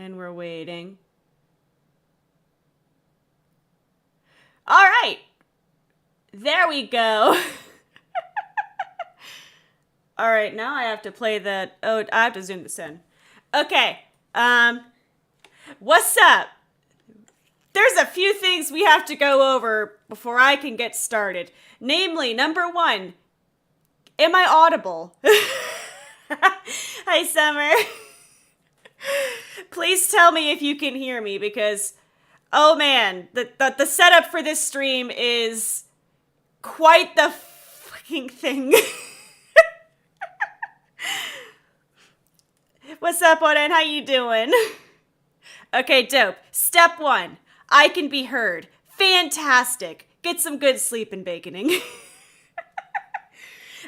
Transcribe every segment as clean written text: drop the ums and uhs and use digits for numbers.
And we're waiting. All right. There we go. All right, now I have to play the... Oh, I have to zoom this in. Okay. What's up? There's a few things we have to go over before I can get started. Namely, number one, am I audible? Hi, Summer. Please tell me if you can hear me because, oh man, the setup for this stream is quite the fucking thing. What's up, Oden? How you doing? Okay, dope. Step one, I can be heard. Fantastic. Get some good sleep and baconing.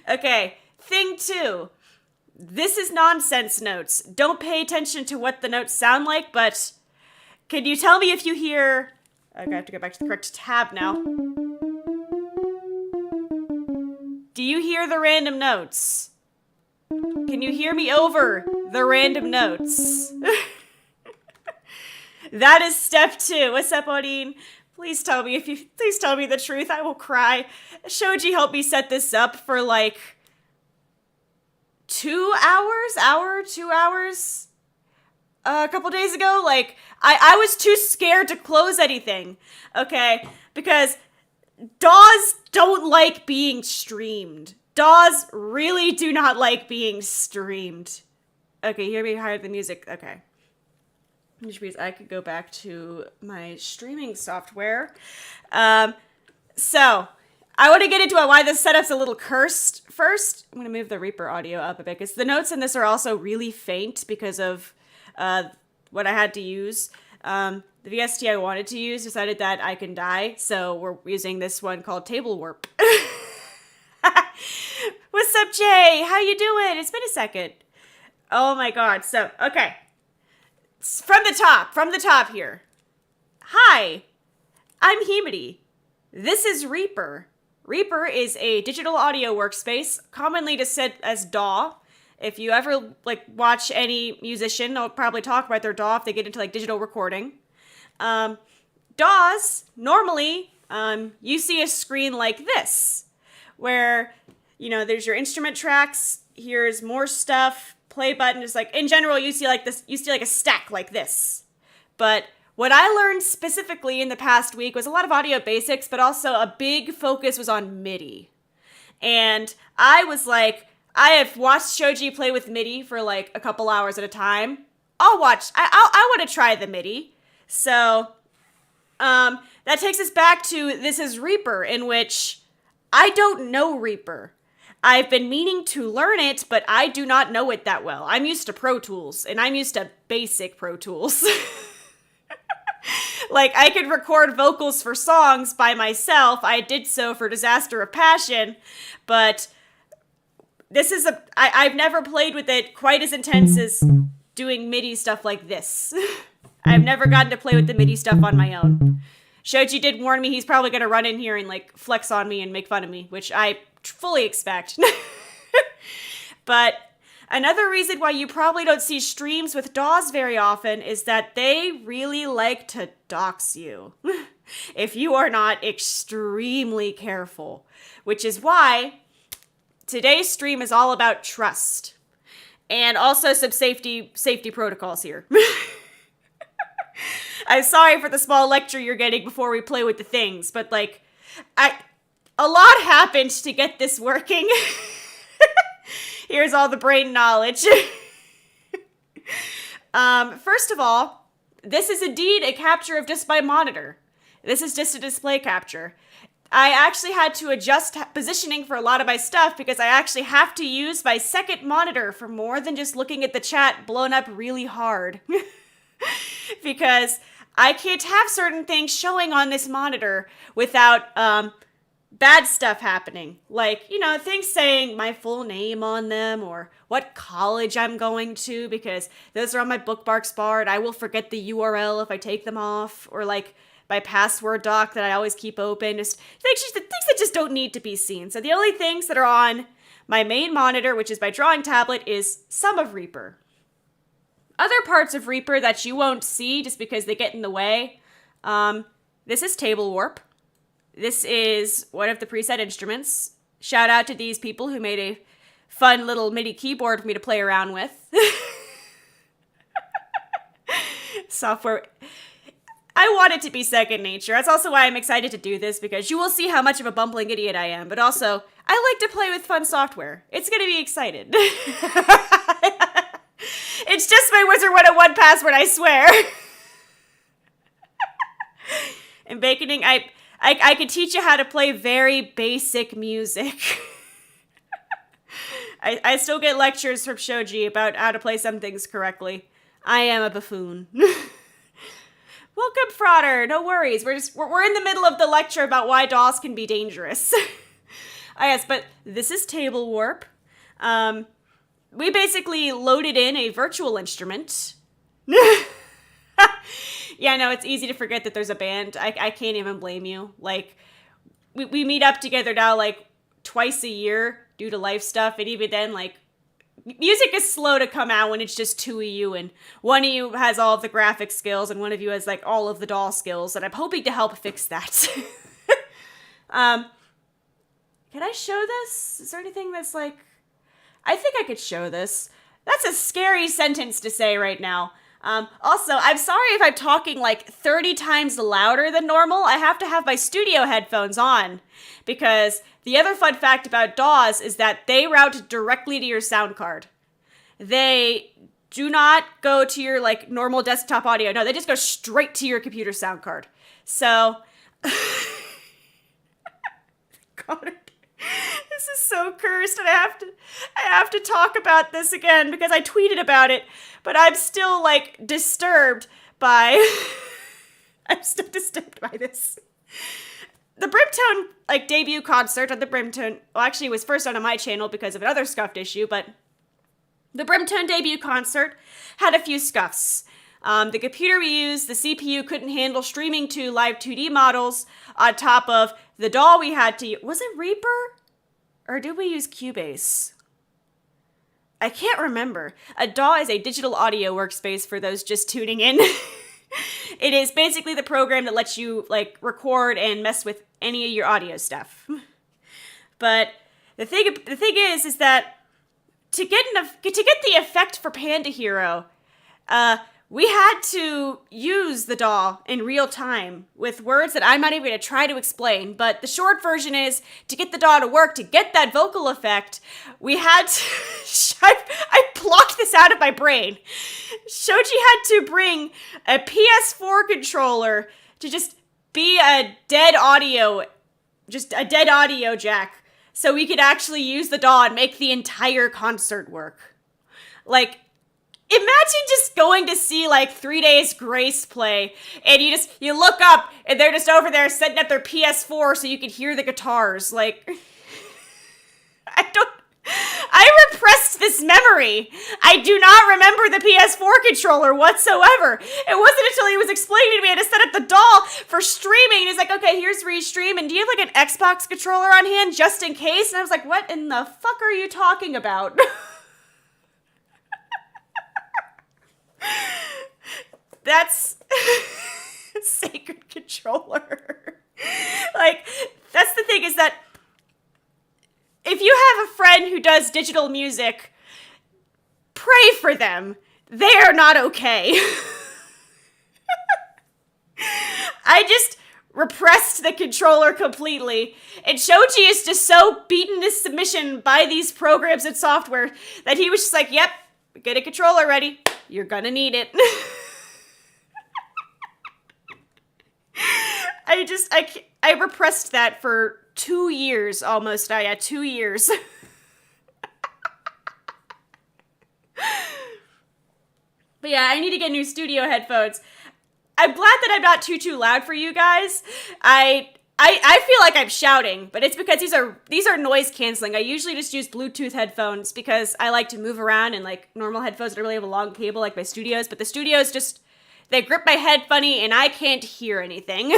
Okay, thing two. This is nonsense notes. Don't pay attention to what the notes sound like, but can you tell me if you hear... I have to go back to the correct tab now. Do you hear the random notes? Can you hear me over the random notes? That is step two. What's up, Odin? Please tell me the truth. I will cry. Shoji helped me set this up for like 2 hours a couple days ago. Like I was too scared to close anything. Okay, because DAWs don't like being streamed. DAWs really do not like being streamed. Okay, hear me higher the music. Okay. Which means I could go back to my streaming software. So, I want to get into why this setup's a little cursed first. I'm going to move the Reaper audio up a bit, because the notes in this are also really faint because of what I had to use. The VST I wanted to use decided that I can die, so we're using this one called Table Warp. What's up, Jay? How you doing? It's been a second. Oh my god. So, okay. From the top here. Hi, I'm Himari. This is Reaper. Reaper is a digital audio workspace, commonly just said as DAW. If you ever watch any musician, they'll probably talk about their DAW if they get into digital recording. DAWs, normally, you see a screen like this, where, there's your instrument tracks, here's more stuff, play button, just in general, you see a stack like this. But what I learned specifically in the past week was a lot of audio basics, but also a big focus was on MIDI. And I was like, I have watched Shoji play with MIDI for a couple hours at a time. I want to try the MIDI. So, that takes us back to This is Reaper, in which I don't know Reaper. I've been meaning to learn it, but I do not know it that well. I'm used to Pro Tools, and I'm used to basic Pro Tools. I could record vocals for songs by myself. I did so for Disaster of Passion, but this is I've never played with it quite as intense as doing MIDI stuff like this. I've never gotten to play with the MIDI stuff on my own. Shoji did warn me he's probably going to run in here and flex on me and make fun of me, which I fully expect. But another reason why you probably don't see streams with DAWs very often is that they really like to dox you if you are not extremely careful, which is why today's stream is all about trust and also some safety protocols here. I'm sorry for the small lecture you're getting before we play with the things, but a lot happened to get this working. Here's all the brain knowledge. First of all, this is indeed a capture of just my monitor. This is just a display capture. I actually had to adjust positioning for a lot of my stuff because I actually have to use my second monitor for more than just looking at the chat blown up really hard. Because I can't have certain things showing on this monitor without bad stuff happening. Things saying my full name on them or what college I'm going to, because those are on my bookmarks bar and I will forget the URL if I take them off, or my password doc that I always keep open. Just things that just don't need to be seen. So the only things that are on my main monitor, which is my drawing tablet, is some of Reaper. other parts of Reaper that you won't see just because they get in the way. This is Table Warp. This is one of the preset instruments. Shout out to these people who made a fun little MIDI keyboard for me to play around with. Software. I want it to be second nature. That's also why I'm excited to do this, because you will see how much of a bumbling idiot I am, but also, I like to play with fun software. It's gonna be excited. It's just my Wizard 101 password, I swear. In Baconing, I could teach you how to play very basic music. I still get lectures from Shoji about how to play some things correctly. I am a buffoon. Welcome, Frauder. No worries. We're in the middle of the lecture about why DAWs can be dangerous. Yes, but this is Table Warp. We basically loaded in a virtual instrument. Yeah, no, it's easy to forget that there's a band. I can't even blame you. Like, we meet up together now, like, twice a year due to life stuff, and even then, like, music is slow to come out when it's just two of you, and one of you has all of the graphic skills, and one of you has, like, all of the DAW skills, and I'm hoping to help fix that. Can I show this? Is there anything that's, like... I think I could show this. That's a scary sentence to say right now. Also, I'm sorry if I'm talking like 30 times louder than normal. I have to have my studio headphones on, because the other fun fact about DAWs is that they route directly to your sound card. They do not go to your like normal desktop audio. No, they just go straight to your computer sound card. So, God, this is so cursed, and I have to talk about this again because I tweeted about it, but I'm still like disturbed by I'm still disturbed by this. The BRIMTONE like debut concert on the BRIMTONE, well, actually it was first on my channel because of another scuffed issue, but the BRIMTONE debut concert had a few scuffs. The computer we used, the CPU couldn't handle streaming to live 2D models on top of the DAW we had to use. Was it Reaper? Or did we use Cubase? I can't remember. A DAW is a digital audio workspace for those just tuning in. It is basically the program that lets you like record and mess with any of your audio stuff. But the thing is that to get the effect for Panda Hero, we had to use the DAW in real time with words that I'm not even going to try to explain, but the short version is, to get the DAW to work, to get that vocal effect, we had to... I blocked this out of my brain. Shoji had to bring a PS4 controller to just be a dead audio jack, so we could actually use the DAW and make the entire concert work. Like, imagine just going to see, like, 3 Days Grace play, and you look up, and they're just over there setting up their PS4 so you can hear the guitars. Like, I repressed this memory. I do not remember the PS4 controller whatsoever. It wasn't until he was explaining to me how to set up the DAW for streaming. He's like, okay, here's Restream, and do you have, like, an Xbox controller on hand just in case? And I was like, what in the fuck are you talking about? That's sacred controller. Like, that's the thing, is that if you have a friend who does digital music, pray for them. They are not okay. I just repressed the controller completely, and Shoji is just so beaten to submission by these programs and software that he was just like, yep, get a controller ready. You're gonna need it. I repressed that for 2 years almost. 2 years. But yeah, I need to get new studio headphones. I'm glad that I'm not too loud for you guys. I feel like I'm shouting, but it's because these are noise canceling. I usually just use Bluetooth headphones because I like to move around, and like normal headphones don't really have a long cable like my studios, but the studios just, they grip my head funny and I can't hear anything.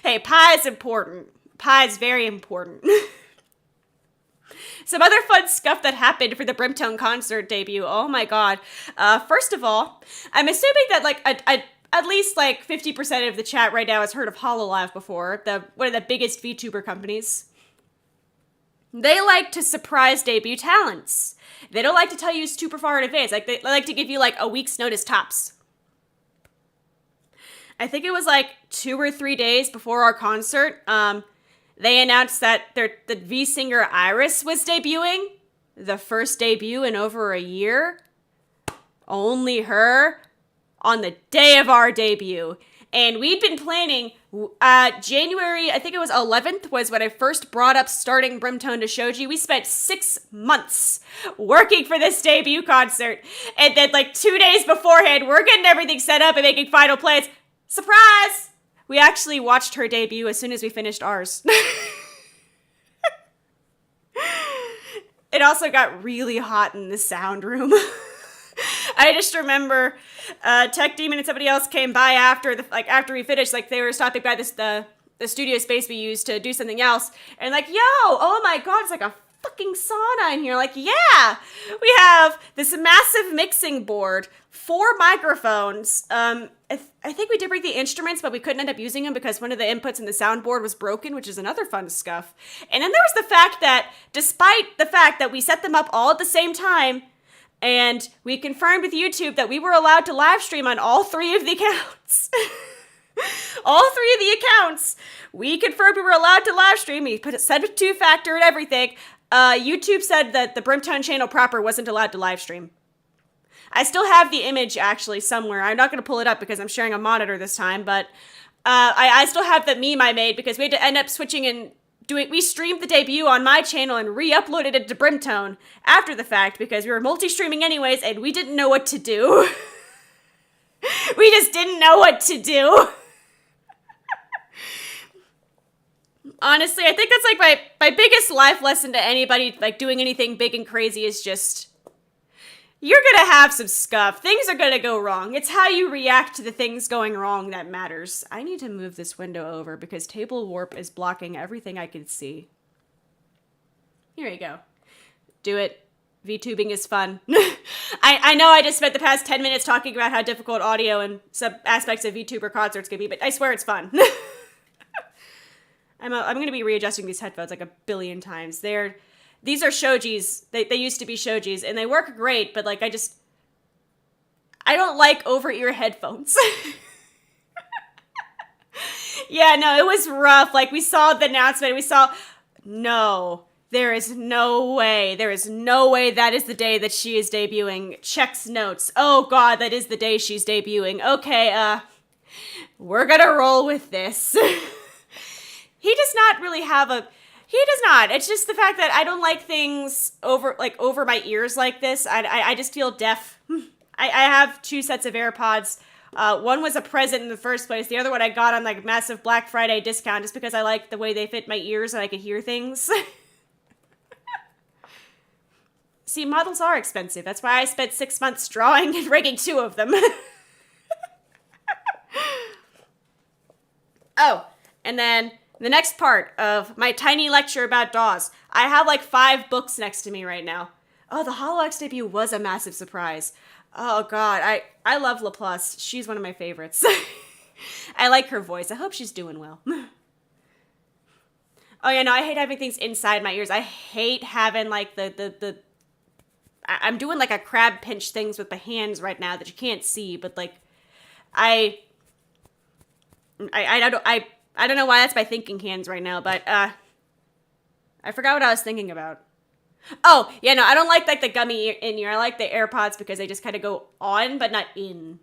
Hey, pie is important. Pie is very important. Some other fun stuff that happened for the BRIMTONE concert debut. Oh my god. First of all, I'm assuming that like at least like 50% of the chat right now has heard of HoloLive before, one of the biggest VTuber companies. They like to surprise debut talents. They don't like to tell you super far in advance. Like they like to give you like a week's notice tops. I think it was like 2 or 3 days before our concert. They announced that the V singer Iris was debuting. The first debut in over a year. Only her. On the day of our debut. And we'd been planning, January, I think it was 11th, was when I first brought up starting BRIMTONE to Shoji. We spent 6 months working for this debut concert. And then like 2 days beforehand, we're getting everything set up and making final plans. Surprise! We actually watched her debut as soon as we finished ours. It also got really hot in the sound room. I just remember Tech Demon and somebody else came by after we finished. Like they were stopping by the studio space we used to do something else, and like, yo, oh my god, it's like a fucking sauna in here. Like, yeah, we have this massive mixing board, 4 microphones. I think we did bring the instruments, but we couldn't end up using them because one of the inputs in the soundboard was broken, which is another fun scuff. And then there was the fact that, despite the fact that we set them up all at the same time, and we confirmed with YouTube that we were allowed to live stream on all 3 of the accounts. All 3 of the accounts, we confirmed we were allowed to live stream. We set a 2-factor and everything. YouTube said that the BRIMTONE channel proper wasn't allowed to live stream. I still have the image actually somewhere. I'm not going to pull it up because I'm sharing a monitor this time, but I still have the meme I made because we had to end up switching and we streamed the debut on my channel and re-uploaded it to BRIMTONE after the fact because we were multi-streaming anyways and we didn't know what to do. We just didn't know what to do. Honestly, I think that's like my biggest life lesson to anybody like doing anything big and crazy is just, you're gonna have some scuff. Things are gonna go wrong. It's how you react to the things going wrong that matters. I need to move this window over because table warp is blocking everything I can see. Here you go. Do it. VTubing is fun. I know I just spent the past 10 minutes talking about how difficult audio and some aspects of VTuber concerts can be, but I swear it's fun. I'm going to be readjusting these headphones like a billion times. These are Shoji's. They used to be Shoji's, and they work great, but like I don't like over-ear headphones. Yeah, no, it was rough. Like we saw the announcement, no, there is no way. There is no way that is the day that she is debuting. Checks notes. Oh god, that is the day she's debuting. Okay, we're gonna roll with this. He does not really have he does not. It's just the fact that I don't like things over my ears like this. I just feel deaf. I have 2 sets of AirPods. One was a present in the first place. The other one I got on like massive Black Friday discount just because I like the way they fit my ears and I could hear things. See, models are expensive. That's why I spent 6 months drawing and rigging 2 of them. Oh, and then the next part of my tiny lecture about DAWs. I have like 5 books next to me right now. Oh, the HoloX debut was a massive surprise. Oh god, I love LaPlus. She's one of my favorites. I like her voice. I hope she's doing well. Oh yeah, no, I hate having things inside my ears. I hate having like I'm doing like a crab pinch things with my hands right now that you can't see, but like I don't know why that's my thinking hands right now, but I forgot what I was thinking about. Oh, yeah, no, I don't like the gummy in-ear. I like the AirPods because they just kind of go on, but not in.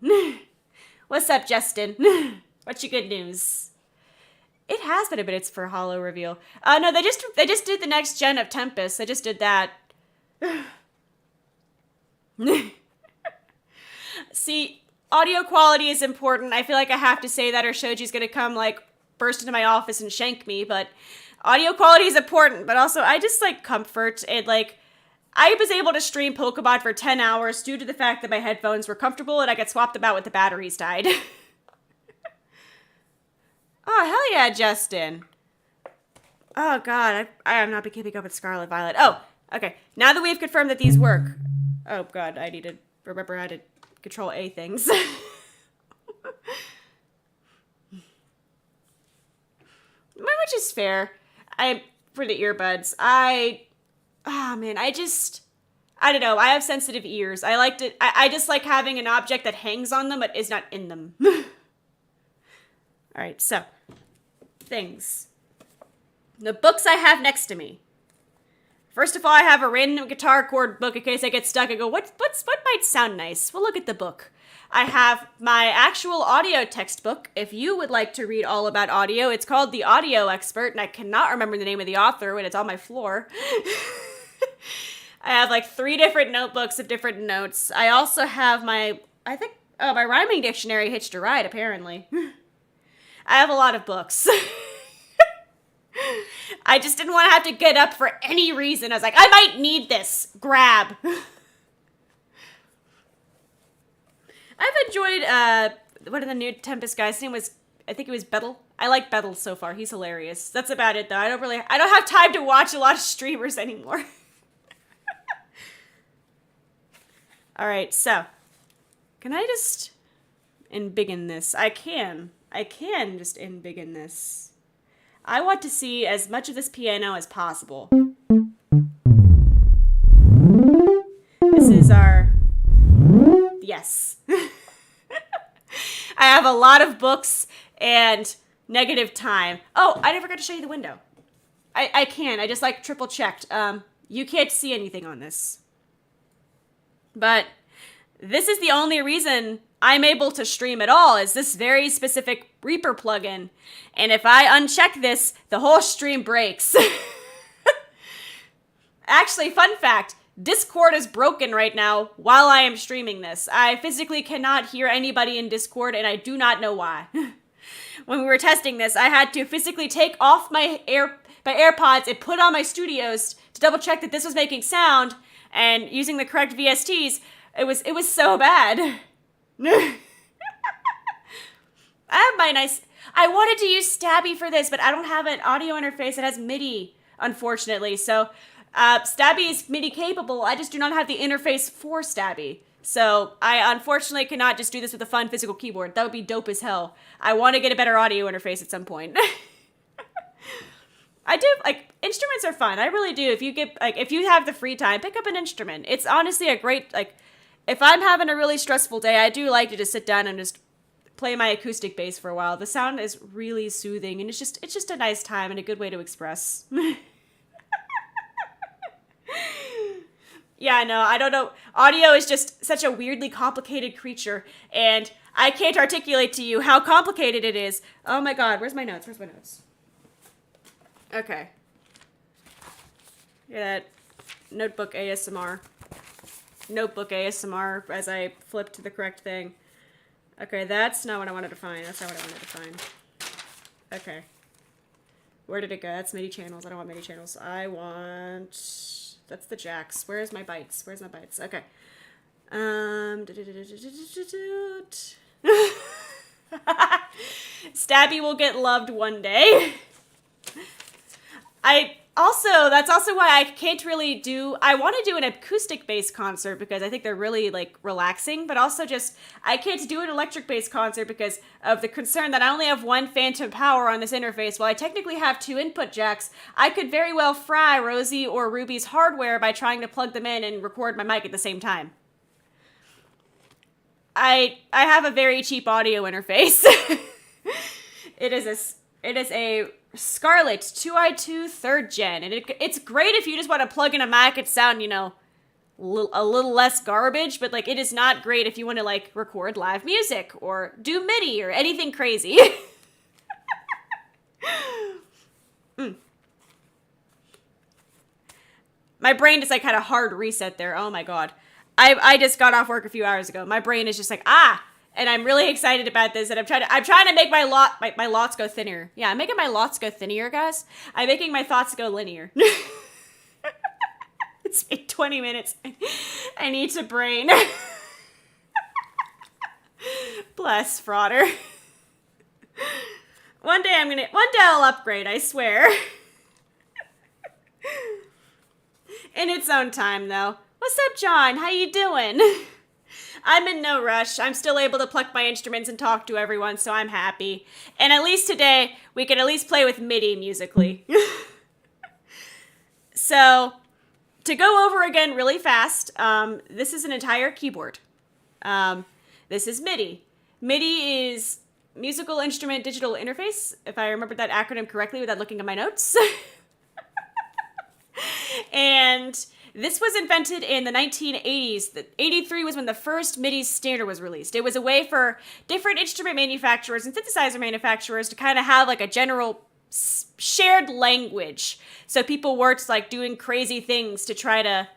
What's up, Justin? What's your good news? It has been a bit. It's for Holo reveal. No, they just did the next gen of Tempest. They just did that. See, audio quality is important. I feel like I have to say that or Shoji's gonna come, like, burst into my office and shank me, but audio quality is important, but also I just like comfort and like I was able to stream Pokemon for 10 hours due to the fact that my headphones were comfortable and I got swapped about when the batteries died. Oh, hell yeah, Justin. Oh god, I have not been keeping up with Scarlet Violet. Oh, Okay, now that we've confirmed that these work. Oh god, I need to remember how to control A things. Which is fair. For the earbuds, I don't know. I have sensitive ears. I just like having an object that hangs on them but is not in them. Alright, so. Things. The books I have next to me. First of all, I have a random guitar chord book in case I get stuck and go, what might sound nice? Well, look at the book. I have my actual audio textbook. If you would like to read all about audio, it's called The Audio Expert, and I cannot remember the name of the author when it's on my floor. I have like 3 different notebooks of different notes. I also have my rhyming dictionary hitched a ride, apparently. I have a lot of books. I just didn't want to have to get up for any reason. I was like, I might need this. Grab. I've enjoyed, one of the new Tempest guys, his name was, I think it was Bettle. I like Bettle so far. He's hilarious. That's about it, though. I don't have time to watch a lot of streamers anymore. Alright, so. Can I just embiggen this? I can just embiggen this. I want to see as much of this piano as possible. This is our... Yes. I have a lot of books and negative time. Oh, I never got to show you the window. I can. I just like triple checked. You can't see anything on this. But this is the only reason I'm able to stream at all, is this very specific Reaper plugin. And if I uncheck this, the whole stream breaks. Actually, fun fact, Discord is broken right now while I am streaming this. I physically cannot hear anybody in Discord, and I do not know why. When we were testing this, I had to physically take off my AirPods and put on my Studios to double check that this was making sound, and using the correct VSTs, it was so bad. I wanted to use Stabby for this, but I don't have an audio interface that has MIDI, unfortunately. So, Stabby is MIDI capable. I just do not have the interface for Stabby. So, I unfortunately cannot just do this with a fun physical keyboard. That would be dope as hell. I want to get a better audio interface at some point. I do, instruments are fun. I really do. If you have the free time, pick up an instrument. It's honestly a great, if I'm having a really stressful day, I do like to just sit down and just play my acoustic bass for a while. The sound is really soothing, and it's just a nice time and a good way to express. Yeah, no, I don't know. Audio is just such a weirdly complicated creature, and I can't articulate to you how complicated it is. Oh my god, where's my notes? Okay. Yeah, that notebook ASMR as I flipped to the correct thing. Okay, that's not what I wanted to find. That's not what I wanted to find. Okay. Where did it go? That's MIDI channels. I don't want MIDI channels. I want... That's the jacks. Where's my bytes? Okay. Stabby will get loved one day. That's also why I can't really I want to do an acoustic bass concert because I think they're really, relaxing, but also I can't do an electric bass concert because of the concern that I only have one phantom power on this interface. While I technically have 2 input jacks, I could very well fry Rosie or Ruby's hardware by trying to plug them in and record my mic at the same time. I have a very cheap audio interface. It is a Scarlett 2i2 3rd gen, and it's great if you just want to plug in a mic and sound, a little less garbage, but it is not great if you want to record live music or do MIDI or anything crazy. My brain just kind of hard reset there. Oh my god. I just got off work a few hours ago. My brain is just and I'm really excited about this, and I'm trying to make my lots go thinner. Yeah, I'm making my lots go thinner, guys. I'm making my thoughts go linear. It's been 20 minutes. I need to brain. Bless Frauder. One day I'll upgrade, I swear. In its own time, though. What's up, John? How you doing? I'm in no rush. I'm still able to pluck my instruments and talk to everyone, so I'm happy. And at least today, we can at least play with MIDI musically. So, to go over again really fast, this is an entire keyboard. This is MIDI. MIDI is Musical Instrument Digital Interface, if I remembered that acronym correctly without looking at my notes. And this was invented in the 1980s. 83 was when the first MIDI standard was released. It was a way for different instrument manufacturers and synthesizer manufacturers to kind of have like a general shared language. So people weren't like doing crazy things to try to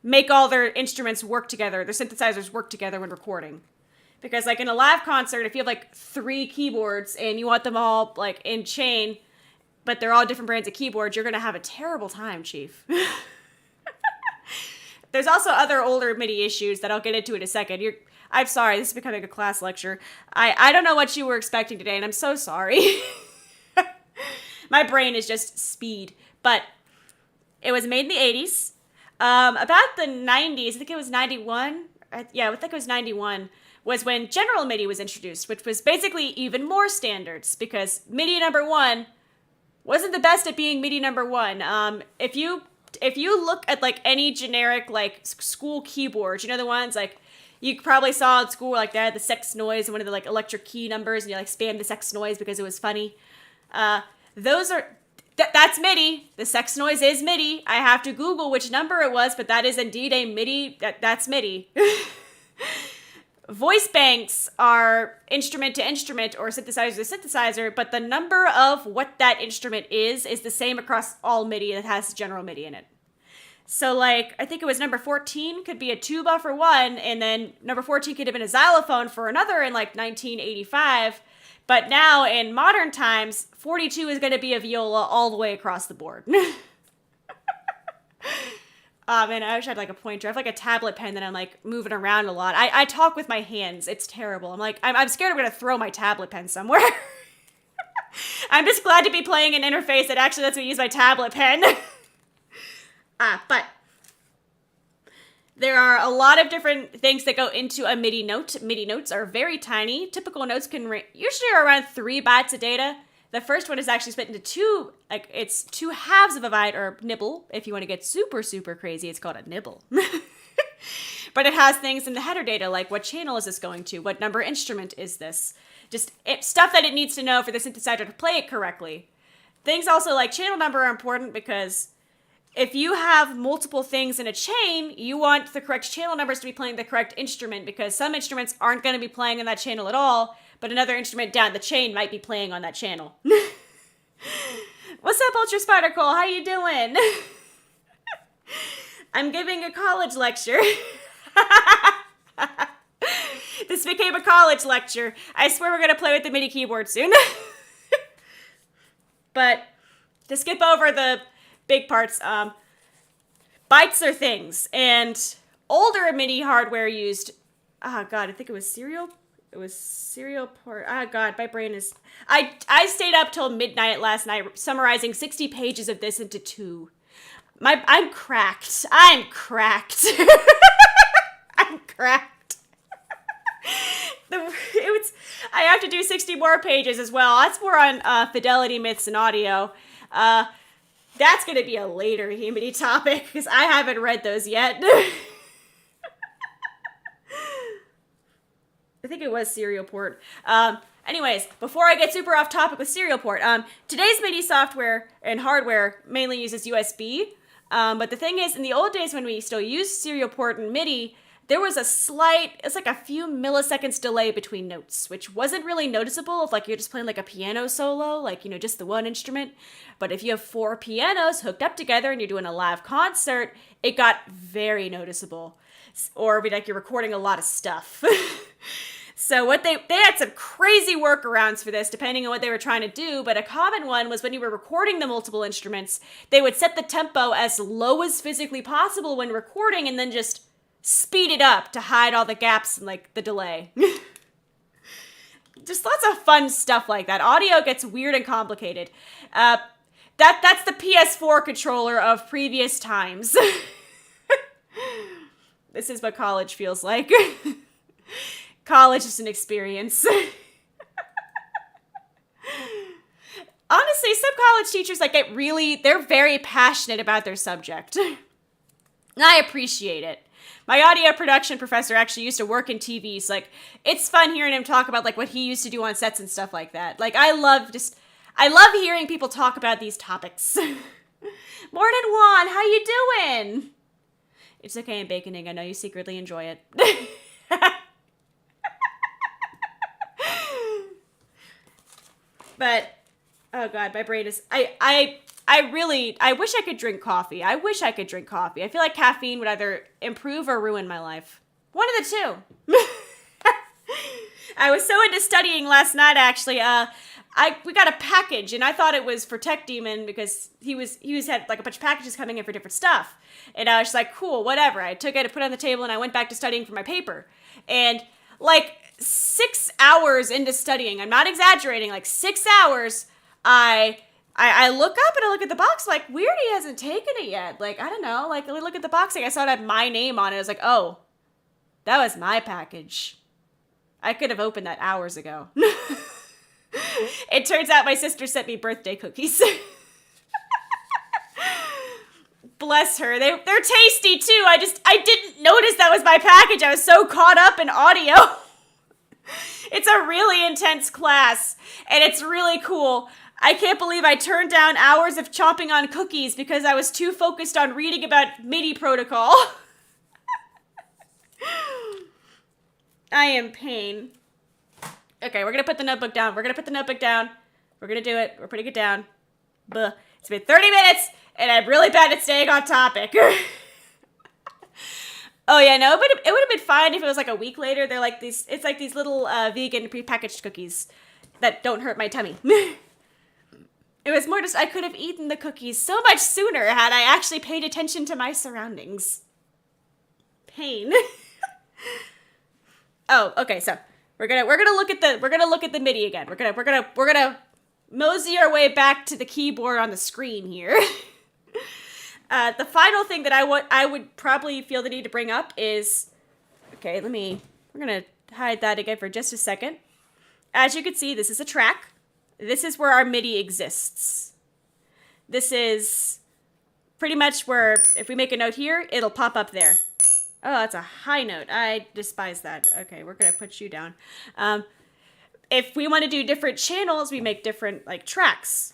make all their instruments work together, their synthesizers work together when recording. Because like in a live concert, if you have like 3 keyboards and you want them all like in chain, but they're all different brands of keyboards, you're going to have a terrible time, Chief. There's also other older MIDI issues that I'll get into in a second. I'm sorry, this is becoming a class lecture. I don't know what you were expecting today, and I'm so sorry. My brain is just speed. But it was made in the 80s. About the 90s, I think it was 91. Yeah, I think it was 91, was when General MIDI was introduced, which was basically even more standards, because MIDI number 1 wasn't the best at being MIDI number 1. If you look at like any generic like school keyboard, you know the ones like you probably saw in school like that, the sex noise and one of the like electric key numbers, and you like spam the sex noise because it was funny. Those are that's MIDI. The sex noise is MIDI. I have to Google which number it was, but that is indeed a MIDI. That's MIDI. Voice banks are instrument to instrument or synthesizer to synthesizer, but the number of what that instrument is the same across all MIDI that has general MIDI in it. So like, I think it was number 14 could be a tuba for one, and then number 14 could have been a xylophone for another in like 1985. But now in modern times, 42 is going to be a viola all the way across the board. Man, I wish I had like a pointer. I have like a tablet pen that I'm like moving around a lot. I talk with my hands. It's terrible. I'm scared I'm going to throw my tablet pen somewhere. I'm just glad to be playing an interface that actually lets me use my tablet pen. But there are a lot of different things that go into a MIDI note. MIDI notes are very tiny. Typical notes can usually are around 3 bytes of data. The first one is actually split into 2, like it's 2 halves of a byte, or nibble. If you want to get super, super crazy, it's called a nibble. But it has things in the header data, like what channel is this going to? What number instrument is this? Just stuff that it needs to know for the synthesizer to play it correctly. Things also like channel number are important because if you have multiple things in a chain, you want the correct channel numbers to be playing the correct instrument, because some instruments aren't going to be playing in that channel at all, but another instrument down the chain might be playing on that channel. What's up, Ultra Spider Cole? How you doing? I'm giving a college lecture. This became a college lecture. I swear we're going to play with the MIDI keyboard soon. But to skip over the big parts, bytes are things. And older MIDI hardware used, oh God, I think it was serial. It was serial port. Oh God, my brain is... I stayed up till midnight last night summarizing 60 pages of this into 2. I'm cracked. I'm cracked. I'm cracked. I have to do 60 more pages as well. That's more on fidelity, myths, and audio. That's going to be a later Himari topic because I haven't read those yet. I think it was serial port. Anyways, before I get super off topic with serial port, today's MIDI software and hardware mainly uses USB. But the thing is, in the old days when we still used serial port and MIDI, there was it's like a few milliseconds delay between notes, which wasn't really noticeable if like you're just playing like a piano solo, like, you know, just the one instrument. But if you have 4 pianos hooked up together and you're doing a live concert, it got very noticeable. Or like you're recording a lot of stuff. So what they had some crazy workarounds for this, depending on what they were trying to do, but a common one was when you were recording the multiple instruments, they would set the tempo as low as physically possible when recording and then just speed it up to hide all the gaps and like the delay. Just lots of fun stuff like that. Audio gets weird and complicated. That's the PS4 controller of previous times. This is what college feels like. College is an experience. Honestly, some college teachers, like, they're very passionate about their subject. And I appreciate it. My audio production professor actually used to work in TV, so, like, it's fun hearing him talk about, like, what he used to do on sets and stuff like that. Like, I love hearing people talk about these topics. Morning, Juan, how you doing? It's okay, I'm baconing. I know you secretly enjoy it. But, oh god, my brain is, I wish I could drink coffee. I feel like caffeine would either improve or ruin my life. One of the two. I was so into studying last night, actually. We got a package, and I thought it was for Tech Demon because he had like a bunch of packages coming in for different stuff. And I was just like, cool, whatever. I took it, I put it on the table, and I went back to studying for my paper. And like 6 hours into studying, I'm not exaggerating, like 6 hours, I look up and I look at the box, like, weird, he hasn't taken it yet. Like, I don't know, like, I look at the box, like, I saw it had my name on it. I was like, oh, that was my package. I could have opened that hours ago. It turns out my sister sent me birthday cookies. Bless her. They're tasty too. I didn't notice that was my package. I was so caught up in audio. It's a really intense class, and it's really cool. I can't believe I turned down hours of chomping on cookies because I was too focused on reading about MIDI protocol. I am pain. Okay, we're gonna put the notebook down. We're gonna do it. We're putting it down. Buh. It's been 30 minutes, and I'm really bad at staying on topic. Oh yeah, no, but it would have been fine if it was like a week later. They're like these, it's like these little vegan prepackaged cookies that don't hurt my tummy. It was more just I could have eaten the cookies so much sooner had I actually paid attention to my surroundings. Pain. Oh, okay, so we're gonna look at the MIDI again. We're gonna mosey our way back to the keyboard on the screen here. The final thing that I would probably feel the need to bring up is, okay, we're gonna hide that again for just a second. As you can see, this is a track. This is where our MIDI exists. This is pretty much where, if we make a note here, it'll pop up there. Oh, that's a high note. I despise that. Okay, we're gonna put you down. If we want to do different channels, we make different, like, tracks.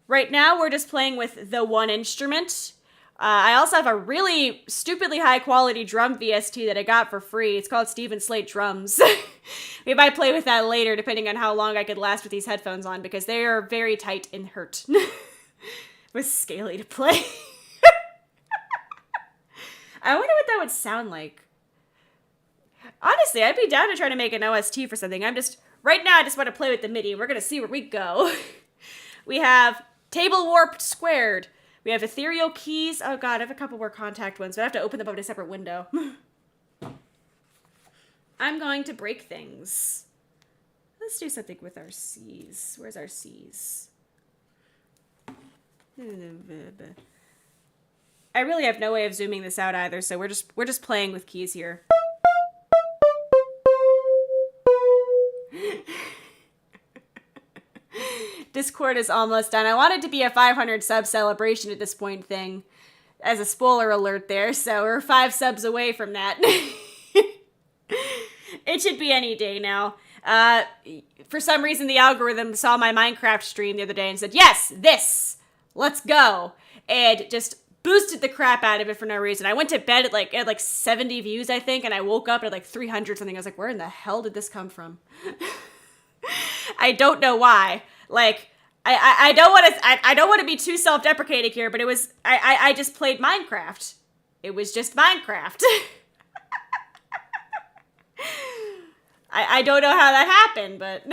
Right now, we're just playing with the one instrument. I also have a really stupidly high-quality drum VST that I got for free. It's called Steven Slate Drums. We might play with that later, depending on how long I could last with these headphones on, because they are very tight and hurt. It was scaly to play. I wonder what that would sound like. Honestly, I'd be down to try to make an OST for something. Right now, I just want to play with the MIDI. We're going to see where we go. We have Table Warped Squared. We have Ethereal Keys. Oh god, I have a couple more contact ones, but I have to open them up in a separate window. I'm going to break things. Let's do something with our C's. Where's our C's? I really have no way of zooming this out either, so we're just playing with keys here. Discord is almost done. I want it to be a 500 sub celebration at this point thing. As a spoiler alert there, so we're 5 subs away from that. It should be any day now. For some reason, the algorithm saw my Minecraft stream the other day and said, yes, this, let's go. And just boosted the crap out of it for no reason. I went to bed at like 70 views, I think, and I woke up at like 300 something. I was like, where in the hell did this come from? I don't know why. Like, I don't want to be too self-deprecating here, but it was, I just played Minecraft. It was just Minecraft. I don't know how that happened, but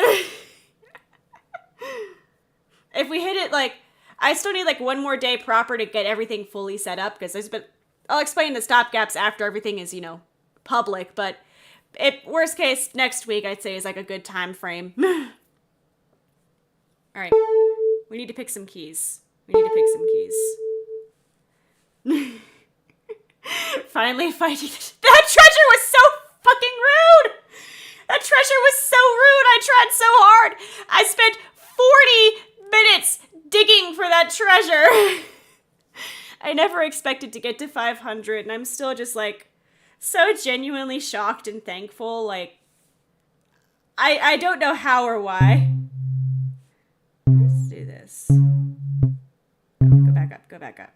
if we hit it, like, I still need like one more day proper to get everything fully set up, because I'll explain the stopgaps after everything is, public, but worst case, next week, I'd say, is like a good time frame. All right, we need to pick some keys. finally fighting. That treasure was so fucking rude! That treasure was so rude! I tried so hard! I spent 40 minutes digging for that treasure! I never expected to get to 500, and I'm still just, like, so genuinely shocked and thankful. Like, I don't know how or why. Let's do this. Go back up, go back up.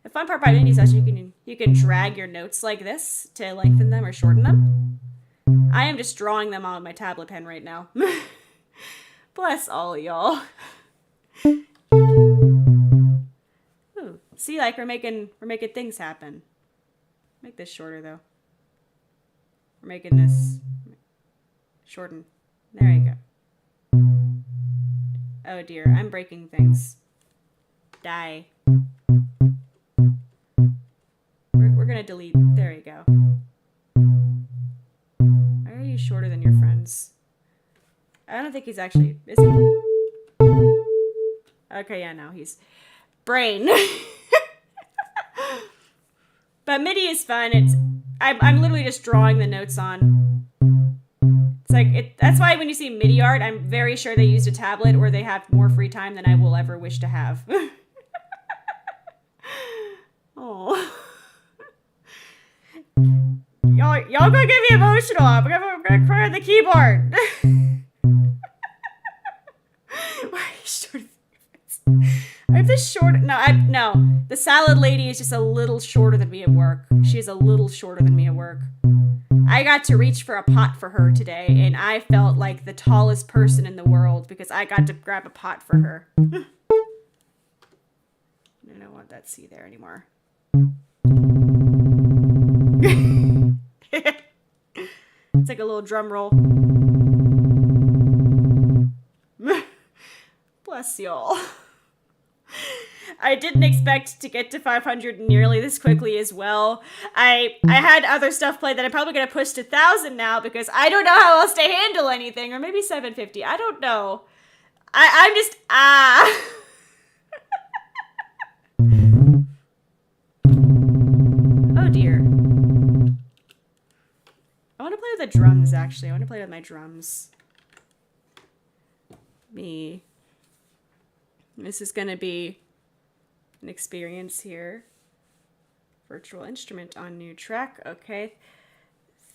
The fun part about Indie Session, you can drag your notes like this to lengthen them or shorten them. I am just drawing them on my tablet pen right now. Bless all y'all. Ooh, see, like we're making things happen. Make this shorter though. We're making this shorten. There you go. Oh dear, I'm breaking things. Die. We're gonna delete. There you go. Why are you shorter than your friends? I don't think he's actually. Is he? Okay, yeah, no, he's brain. But MIDI is fun. I'm literally just drawing the notes on. It's like that's why when you see MIDI art, I'm very sure they used a tablet or they have more free time than I will ever wish to have. Oh. Y'all gonna get me emotional. I'm gonna cry on the keyboard. Why are you short? I'm this short. No. The salad lady is just a little shorter than me at work. She's a little shorter than me at work. I got to reach for a pot for her today, and I felt like the tallest person in the world because I got to grab a pot for her. I don't want that C there anymore. It's like a little drum roll. Bless y'all. I didn't expect to get to 500 nearly this quickly as well. I had other stuff played that I'm probably going to push to 1,000 now because I don't know how else to handle anything. Or maybe 750. I don't know. I'm just, Oh dear. I want to play with the drums, actually. I want to play with my drums. This is going to be an experience here. Virtual instrument on new track. Okay.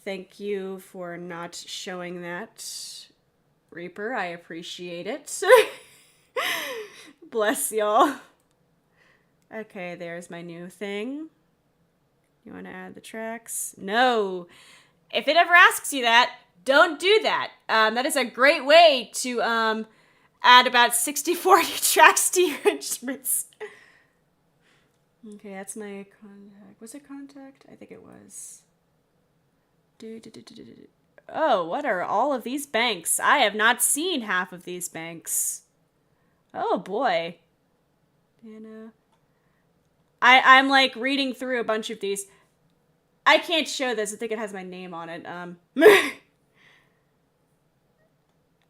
Thank you for not showing that, Reaper. I appreciate it. Bless y'all. Okay, there's my new thing. You want to add the tracks? No. If it ever asks you that, don't do that. That is a great way to add about 60-40 tracks to your instruments. Okay, that's my contact. Was it contact? I think it was. Oh, what are all of these banks? I have not seen half of these banks. Oh boy. I'm like reading through a bunch of these. I can't show this. I think it has my name on it.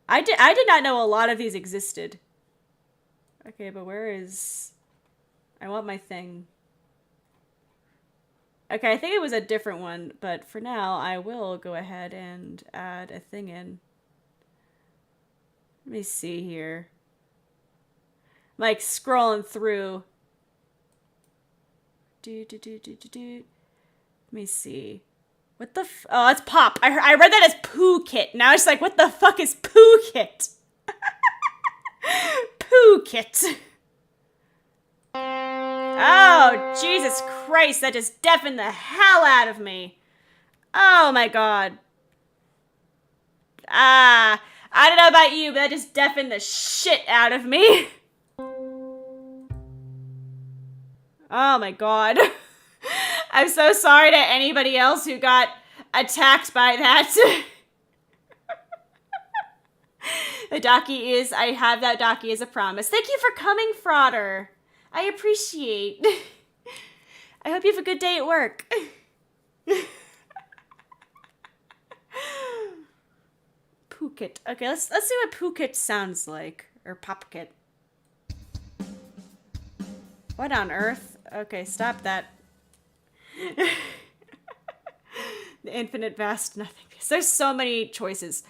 I did not know a lot of these existed. Okay, but where is... I want my thing. Okay, I think it was a different one, but for now, I will go ahead and add a thing in. Let me see here. I'm like scrolling through. Let me see. What the oh, it's Pop. I read that as Poo-Kit. Now it's like, what the fuck is Poo-Kit? Poo-Kit. Oh, Jesus Christ. That just deafened the hell out of me. Oh, my God. I don't know about you, but that just deafened the shit out of me. Oh, my God. I'm so sorry to anybody else who got attacked by that. The Docky is, I have that Docky as a promise. Thank you for coming, Frauder. I appreciate. I hope you have a good day at work. Poo-Kit. Okay, let's see what Poo-Kit sounds like. Or Pop-Kit. What on earth? Okay, stop that. The infinite vast nothingness. There's so many choices.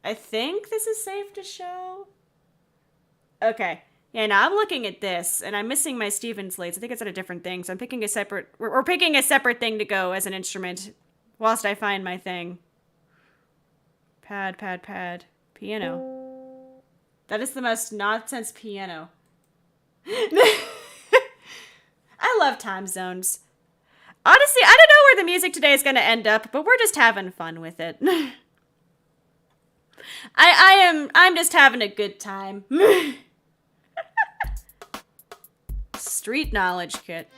I think this is safe to show. Okay. Yeah, now I'm looking at this, and I'm missing my Steven slates. I think it's at a different thing, so I'm picking a separate... We're picking a separate thing to go as an instrument whilst I find my thing. Pad. Piano. That is the most nonsense piano. I love time zones. Honestly, I don't know where the music today is going to end up, but we're just having fun with it. I'm just having a good time. Street knowledge kit.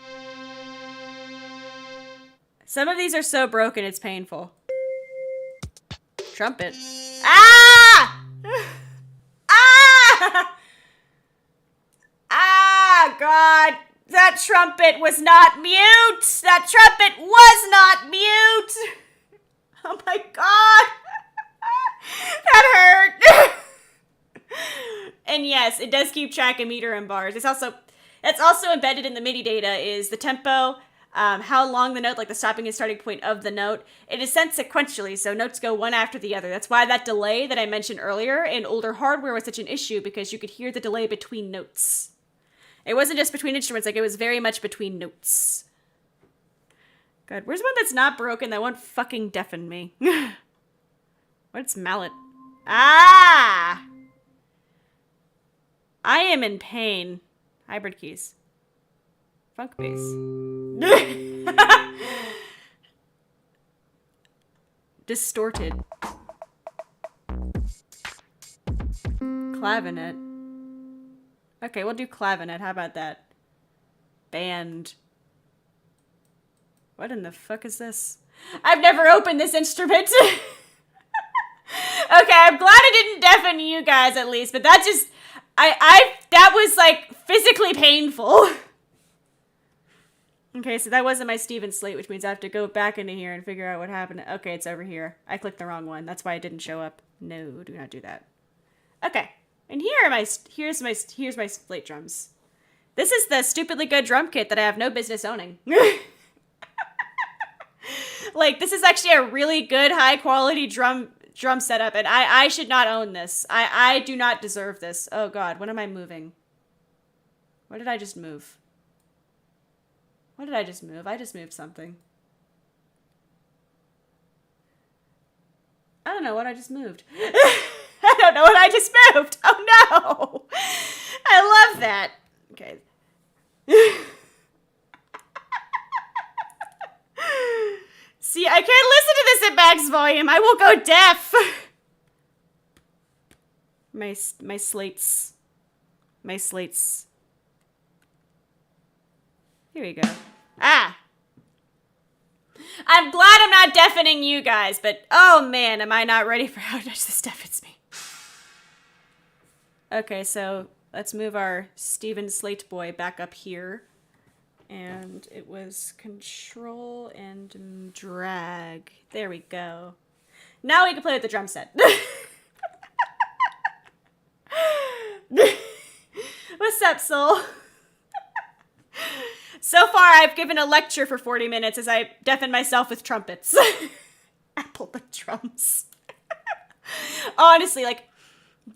Some of these are so broken, it's painful. Trumpet. Ah! Ah! Ah, God. That trumpet was not mute. That trumpet was not mute. Oh my God. That hurt. And yes, it does keep track of meter and bars. It's also embedded in the MIDI data is the tempo, how long the note, like the stopping and starting point of the note. It is sent sequentially, so notes go one after the other. That's why that delay that I mentioned earlier in older hardware was such an issue, because you could hear the delay between notes. It wasn't just between instruments, like it was very much between notes. God, where's one that's not broken that won't fucking deafen me? What's mallet? Ah! I am in pain. Hybrid keys. Funk bass. Distorted. Clavinet. Okay, we'll do clavinet. How about that? Band. What in the fuck is this? I've never opened this instrument. Okay, I'm glad it didn't deafen you guys at least, but that just... that was, like, physically painful. Okay, so that wasn't my Steven slate, which means I have to go back into here and figure out what happened. Okay, it's over here. I clicked the wrong one. That's why it didn't show up. No, do not do that. Okay, and here's my slate drums. This is the stupidly good drum kit that I have no business owning. Like, this is actually a really good, high-quality drum setup, and I should not own this. I do not deserve this. Oh God, what am I moving? What did I just move? What did I just move? I just moved something. I don't know what I just moved. I don't know what I just moved. Oh no! I love that. Okay. See, I can't listen to this at max volume. I will go deaf. My slates. My slates. Here we go. Ah! I'm glad I'm not deafening you guys, but oh man, am I not ready for how much this deafens me. Okay, so let's move our Steven Slate boy back up here. And it was control and drag. There we go. Now we can play with the drum set. What's up, soul? So far, I've given a lecture for 40 minutes as I deafen myself with trumpets. Apple the drums. Honestly, like,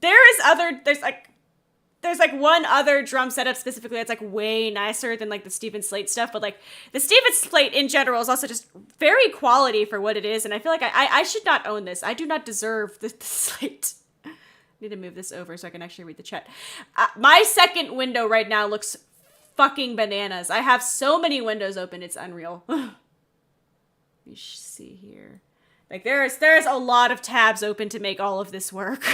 there's one other drum setup specifically that's like way nicer than like the Steven Slate stuff, but like the Steven Slate in general is also just very quality for what it is, and I feel like I should not own this. I do not deserve the Slate. I need to move this over so I can actually read the chat. My second window right now looks fucking bananas. I have so many windows open, it's unreal. Let me see here. Like there's a lot of tabs open to make all of this work.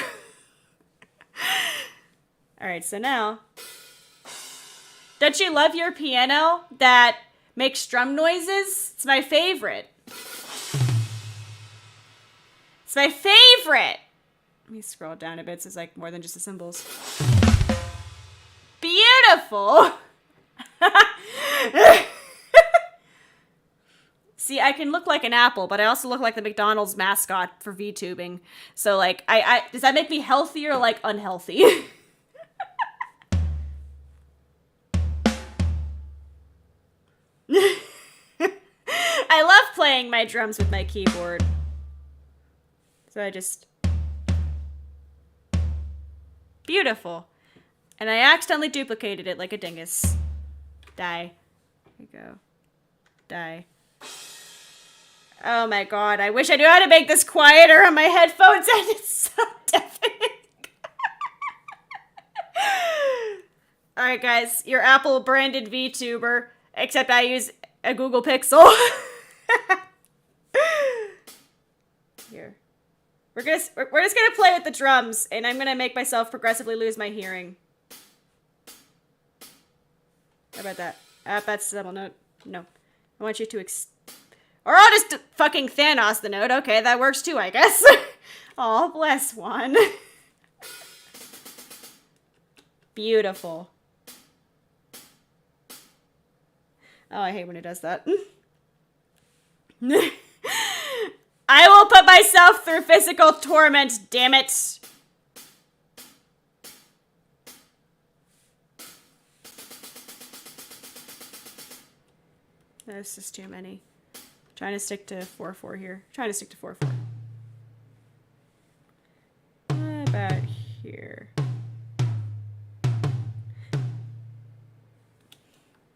All right, so now, don't you love your piano that makes drum noises? It's my favorite. It's my favorite. Let me scroll down a bit so it's like more than just the cymbals. Beautiful. See, I can look like an apple, but I also look like the McDonald's mascot for VTubing. So like, does that make me healthy or like unhealthy? I love playing playing my drums with my keyboard. So I just... Beautiful. And I accidentally duplicated it like a dingus. Die. There you go. Die. Oh my god, I wish I knew how to make this quieter on my headphones and it's so deafening. Alright guys, your Apple branded VTuber, except I use a Google Pixel. Here. We're just gonna play with the drums, and I'm gonna make myself progressively lose my hearing. How about that? That's the double note. No. I want you to or I'll just fucking Thanos the note. Okay, that works too, I guess. Oh, bless one. Beautiful. Oh, I hate when it does that. I will put myself through physical torment, damn it. This is too many. Trying to stick to 4/4 here. Trying to stick to 4/4. About here.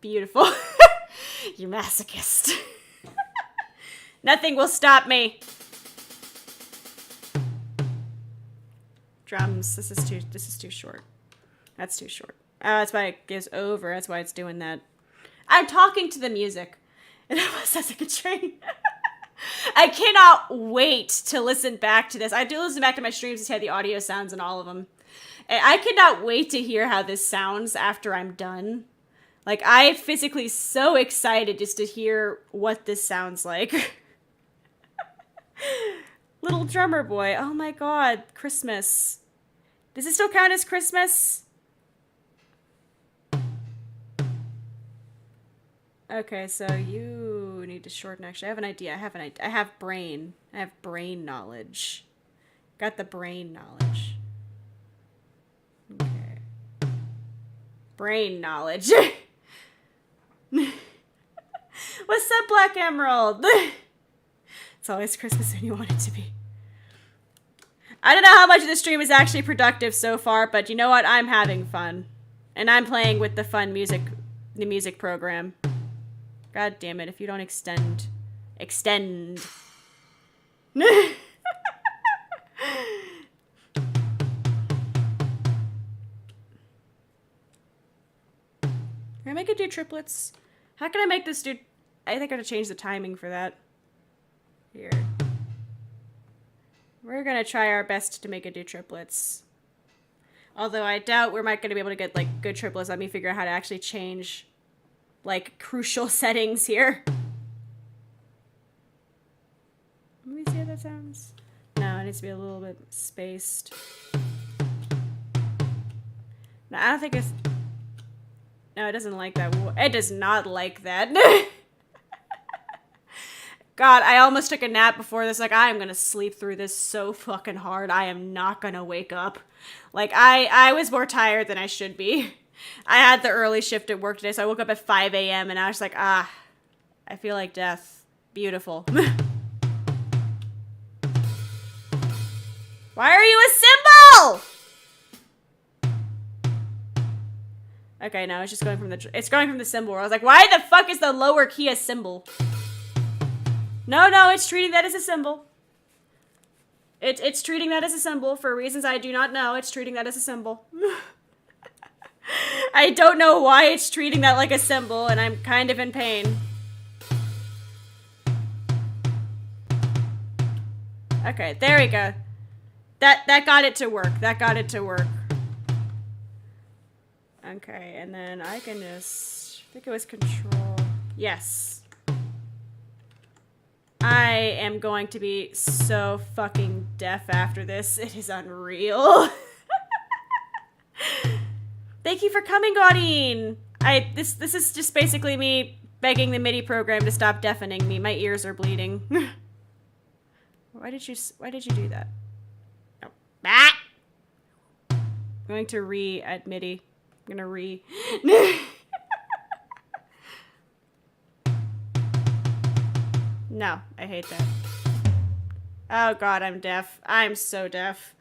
Beautiful. You masochist. Nothing will stop me. Drums. This is too short. That's too short. Oh, that's why it goes over. That's why it's doing that. I'm talking to the music. It almost sounds like a train. I cannot wait to listen back to this. I do listen back to my streams to see how the audio sounds in all of them. And I cannot wait to hear how this sounds after I'm done. Like, I'm physically so excited just to hear what this sounds like. Little drummer boy. Oh my god. Christmas. Does it still count as Christmas? Okay, so you need to shorten. Actually, I have an idea. I have brain. I have brain knowledge. Got the brain knowledge. Okay. Brain knowledge. What's up, Black Emerald? It's always Christmas when you want it to be. I don't know how much of the stream is actually productive so far, but you know what? I'm having fun. And I'm playing with the fun music, the music program. God damn it, if you don't extend. Extend. Can I make it do triplets? How can I make this do... I think I have to change the timing for that. Here. We're gonna try our best to make it do triplets. Although I doubt we're not gonna be able to get, like, good triplets. Let me figure out how to actually change... like, crucial settings here. Let me see how that sounds. No, it needs to be a little bit spaced. No, I don't think it's... No, it doesn't like that. It does not like that. God, I almost took a nap before this. Like, I am gonna sleep through this so fucking hard. I am not gonna wake up. Like, I was more tired than I should be. I had the early shift at work today, so I woke up at 5 a.m. and I was like, I feel like death. Beautiful. Why are you a symbol? Okay, no, it's just going from the symbol. I was like, why the fuck is the lower key a symbol? No, it's treating that as a symbol. It's treating that as a symbol for reasons I do not know. It's treating that as a symbol. I don't know why it's treating that like a symbol, and I'm kind of in pain. Okay, there we go. That got it to work. That got it to work. Okay, and then I can just... I think it was control. Yes. I am going to be so fucking deaf after this. It is unreal. Thank you for coming, Gaudine. This is just basically me begging the MIDI program to stop deafening me. My ears are bleeding. Why did you do that? Oh. Ah! I'm going to at MIDI. I'm gonna No, I hate that. Oh god, I'm deaf. I'm so deaf.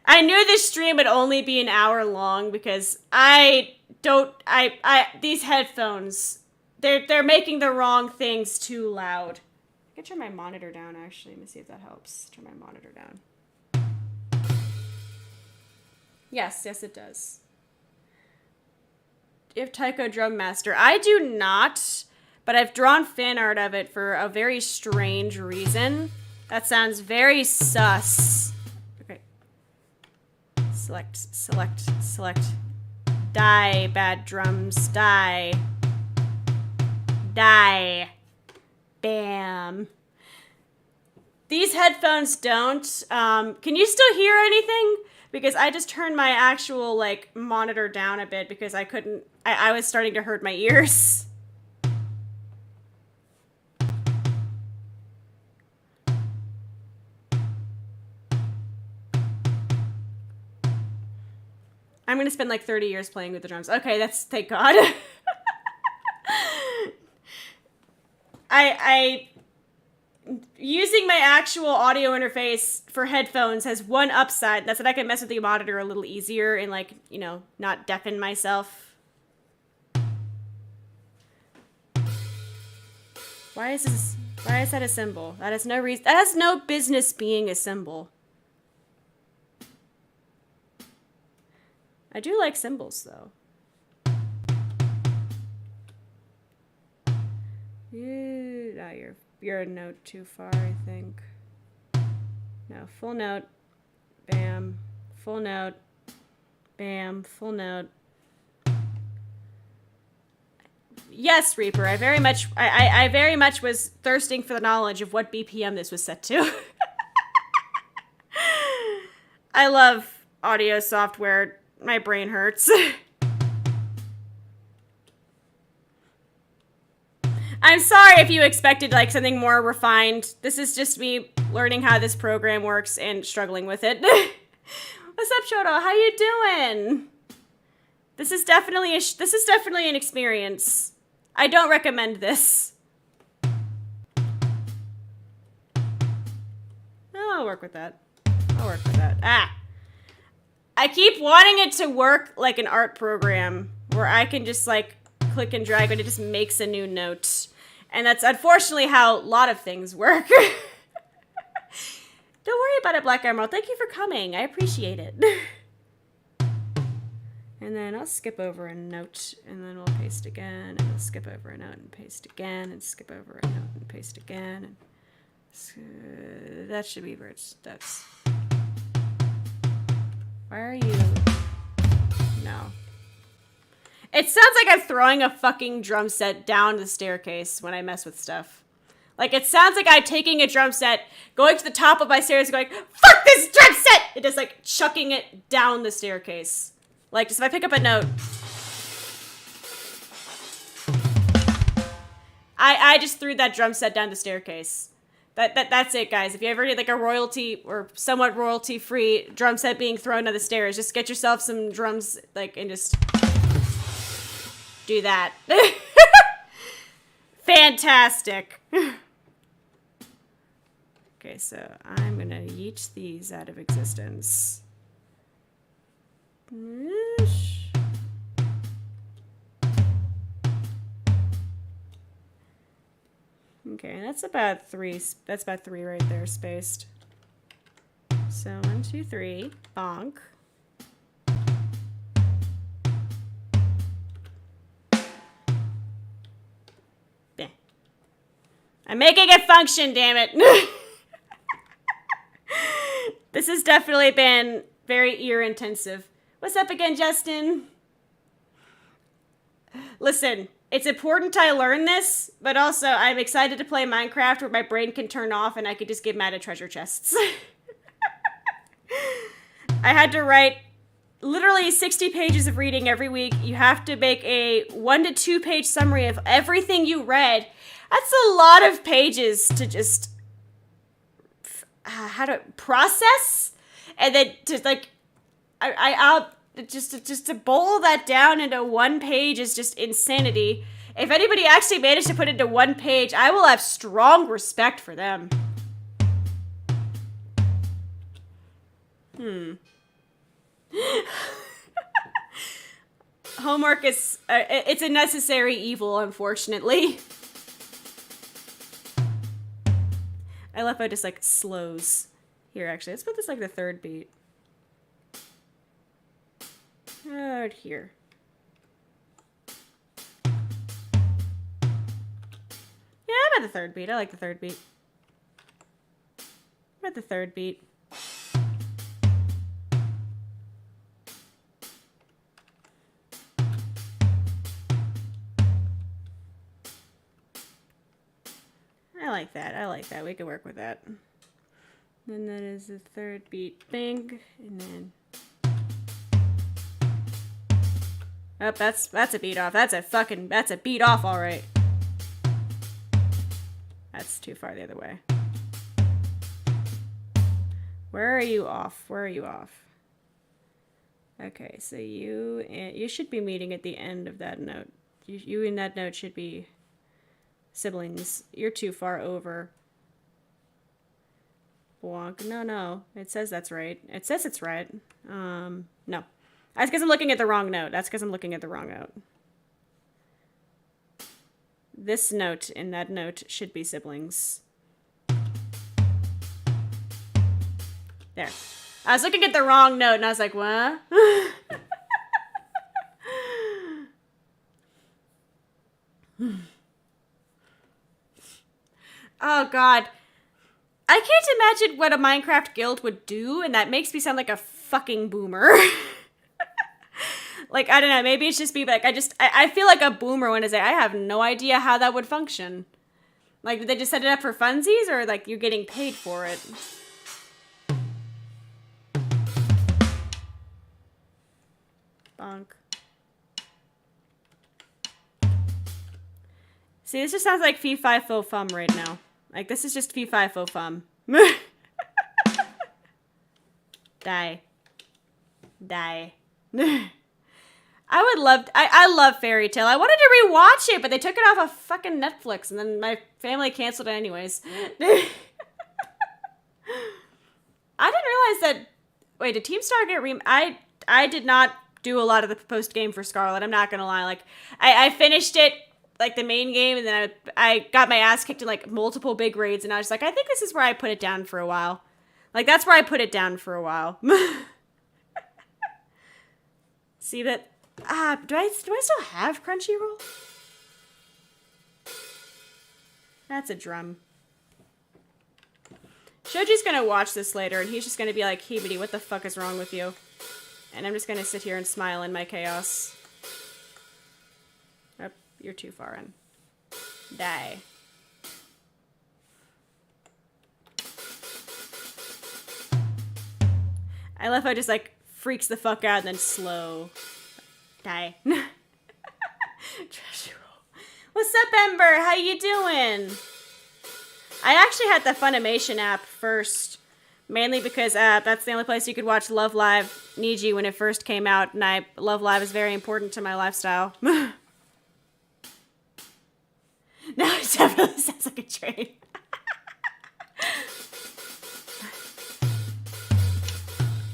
I knew this stream would only be an hour long because these headphones, they're making the wrong things too loud. I can turn my monitor down, actually. Let me see if that helps. Turn my monitor down. Yes, it does. Do you have Taiko Drum Master? I do not, but I've drawn fan art of it for a very strange reason. That sounds very sus. Okay. Select. Die, bad drums, die. Die. Bam. These headphones don't. Can you still hear anything? Because I just turned my actual, like, monitor down a bit because I couldn't. I was starting to hurt my ears. I'm gonna spend like 30 years playing with the drums. Okay, that's, thank God. Using my actual audio interface for headphones has one upside. That's that I can mess with the monitor a little easier and, like, you know, not deafen myself. Why is that a symbol? That has no reason. That has no business being a symbol. I do like symbols, though. You're a note too far, I think. No, full note. Bam. Full note. Bam. Full note. Yes, Reaper. I very much was thirsting for the knowledge of what BPM this was set to. I love audio software. My brain hurts. I'm sorry if you expected, like, something more refined. This is just me learning how this program works and struggling with it. What's up, Shoto? How you doing? This is definitely an experience. I don't recommend this. I'll work with that. Ah. I keep wanting it to work like an art program where I can just, like, click and drag and it just makes a new note. And that's unfortunately how a lot of things work. Don't worry about it, Black Emerald. Thank you for coming. I appreciate it. And then I'll skip over a note, and then we'll paste again, and we'll skip over a note and paste again, and skip over a note and paste again. And that should be where it's, that's... Why are you... No. It sounds like I'm throwing a fucking drum set down the staircase when I mess with stuff. Like, it sounds like I'm taking a drum set, going to the top of my stairs and going, fuck this drum set! And just, like, chucking it down the staircase. Like, just if I pick up a note. I just threw that drum set down the staircase. That's it, guys. If you ever need, like, a royalty or somewhat royalty-free drum set being thrown down the stairs, just get yourself some drums, like, and just... do that. Fantastic. Okay, so I'm gonna yeet these out of existence. Okay, that's about three right there, spaced. So 1, 2, 3, bonk. I'm making it function, damn it. This has definitely been very ear intensive. What's up again, Justin? Listen, it's important I learn this, but also I'm excited to play Minecraft where my brain can turn off and I can just get mad at treasure chests. I had to write literally 60 pages of reading every week. You have to make a 1 to 2 page summary of everything you read. That's a lot of pages to just how to process, and then to, like, I'll just to boil that down into 1 page is just insanity. If anybody actually managed to put it into one page, I will have strong respect for them. Homework is, it's a necessary evil, unfortunately. I love how it just, like, slows. Here, actually, let's put this, like, the third beat. Right here. Yeah, I'm at the third beat. I like the third beat. I'm at the third beat. I like that. I like that. We can work with that. Then that is the third beat. Bing. And then... Oh, that's a beat off. That's a beat off, all right. That's too far the other way. Where are you off? Where are you off? Okay, so you should be meeting at the end of that note. You and that note should be siblings. You're too far over. Wonk. No. It says that's right. It says it's right. No. That's because I'm looking at the wrong note. That's because I'm looking at the wrong note. This note and that note should be siblings. There. I was looking at the wrong note and I was like, what? Oh, God. I can't imagine what a Minecraft guild would do, and that makes me sound like a fucking boomer. Like, I don't know, maybe it's just me, but like, I feel like a boomer when I say, I have no idea how that would function. Like, did they just set it up for funsies, or like, you're getting paid for it? Bonk. See, this just sounds like fee fi fo fum right now. Like, this is just fee fi fo fum. Die. I love Fairy Tail. I wanted to rewatch it, but they took it off of fucking Netflix, and then my family canceled it anyways. I didn't realize that... Wait, did Team Star get I did not do a lot of the post-game for Scarlet, I'm not gonna lie. Like, I finished it, like, the main game, and then I got my ass kicked in, like, multiple big raids, and I was like, I think this is where I put it down for a while. Like, that's where I put it down for a while. See that... do I still have Crunchyroll? That's a drum. Shoji's gonna watch this later, and he's just gonna be like, Himari, what the fuck is wrong with you? And I'm just gonna sit here and smile in my chaos. Oh, you're too far in. Die. I love how it just, like, freaks the fuck out and then slow. Die. Treasure roll. What's up, Ember? How you doing? I actually had the Funimation app first, mainly because that's the only place you could watch Love Live Niji when it first came out, and Love Live is very important to my lifestyle. No, it definitely sounds like a train.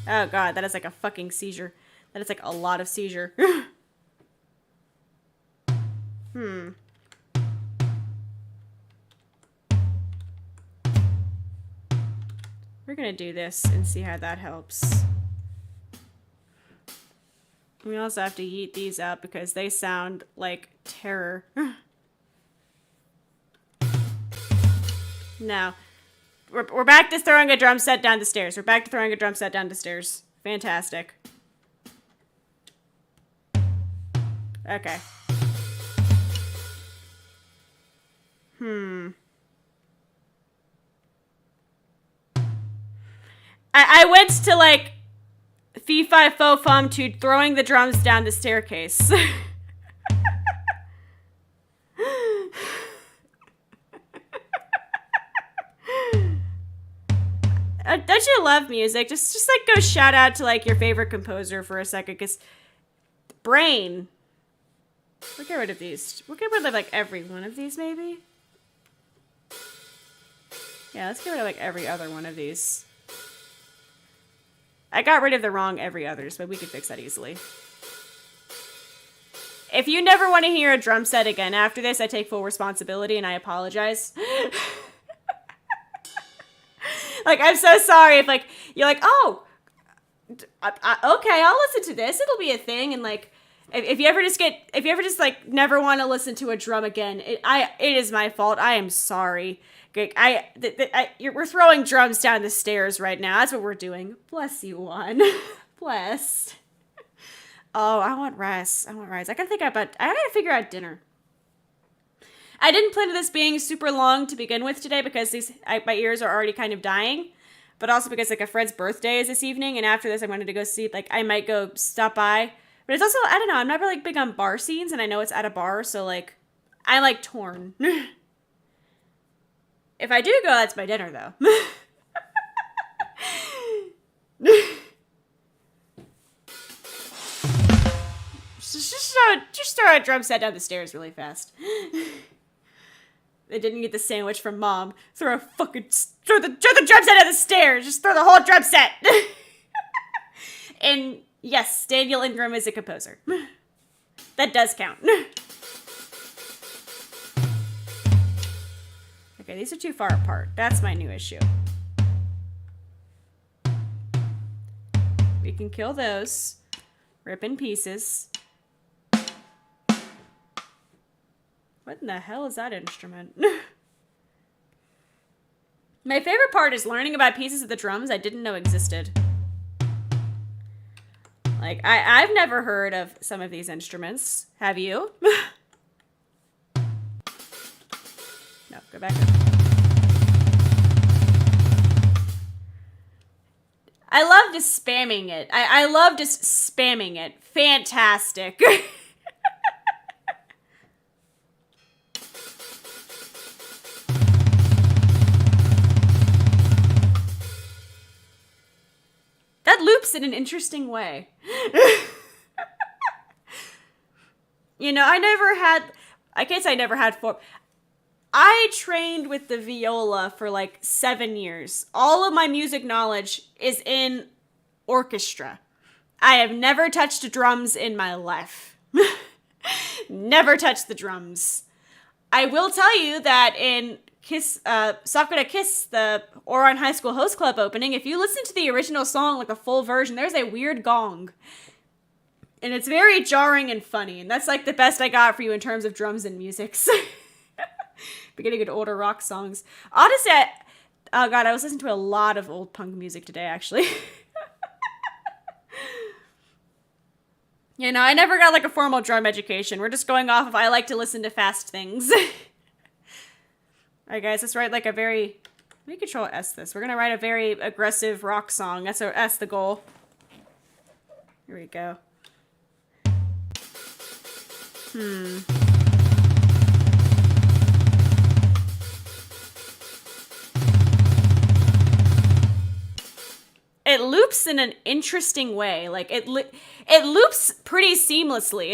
Oh god, that is like a fucking seizure. That is like a lot of seizure. We're gonna do this and see how that helps. We also have to yeet these out because they sound like terror. No. We're back to throwing a drum set down the stairs. We're back to throwing a drum set down the stairs. Fantastic. Okay. I went to, like, fee fi fo fum to throwing the drums down the staircase. Don't you love music? Just like go shout out to like your favorite composer for a second, because brain. We'll get rid of these. We'll get rid of like every one of these, maybe. Yeah, let's get rid of like every other one of these. I got rid of the wrong every others, but we could fix that easily. If you never want to hear a drum set again after this, I take full responsibility and I apologize. Like, I'm so sorry if, like, you're like, oh, okay, I'll listen to this. It'll be a thing. And, like, if you ever just, like, never want to listen to a drum again, it is my fault. I am sorry. We're throwing drums down the stairs right now. That's what we're doing. Bless you, Juan. Bless. Oh, I want rice. I gotta figure out dinner. I didn't plan this being super long to begin with today because my ears are already kind of dying, but also because like a friend's birthday is this evening, and after this I wanted to go see, like I might go stop by. But it's also, I don't know, I'm not really like, big on bar scenes, and I know it's at a bar, so like I'm like torn. If I do go, that's my dinner though. Just throw a drum set down the stairs really fast. They didn't get the sandwich from Mom. Throw the drum set down the stairs. Just throw the whole drum set. And yes, Daniel Ingram is a composer. That does count. Okay, these are too far apart. That's my new issue. We can kill those. Rip in pieces. What in the hell is that instrument? My favorite part is learning about pieces of the drums I didn't know existed. Like, I've never heard of some of these instruments. Have you? No, go back up. I love just spamming it. I love just spamming it. Fantastic. That loops in an interesting way. You know, I can't say I never had four. I trained with the viola for like 7 years. All of my music knowledge is in orchestra. I have never touched drums in my life. Never touched the drums. I will tell you that in Sakura Kiss, the Ouran High School Host Club opening, if you listen to the original song, like a full version, there's a weird gong. And it's very jarring and funny, and that's like the best I got for you in terms of drums and music. Beginning at older rock songs. Honestly, oh god, I was listening to a lot of old punk music today, actually. You know, I never got like a formal drum education. We're just going off of I like to listen to fast things. Alright guys, let's write like a very... Let me Control S this. We're gonna write a very aggressive rock song. That's the goal. Here we go. It loops in an interesting way. Like it loops pretty seamlessly.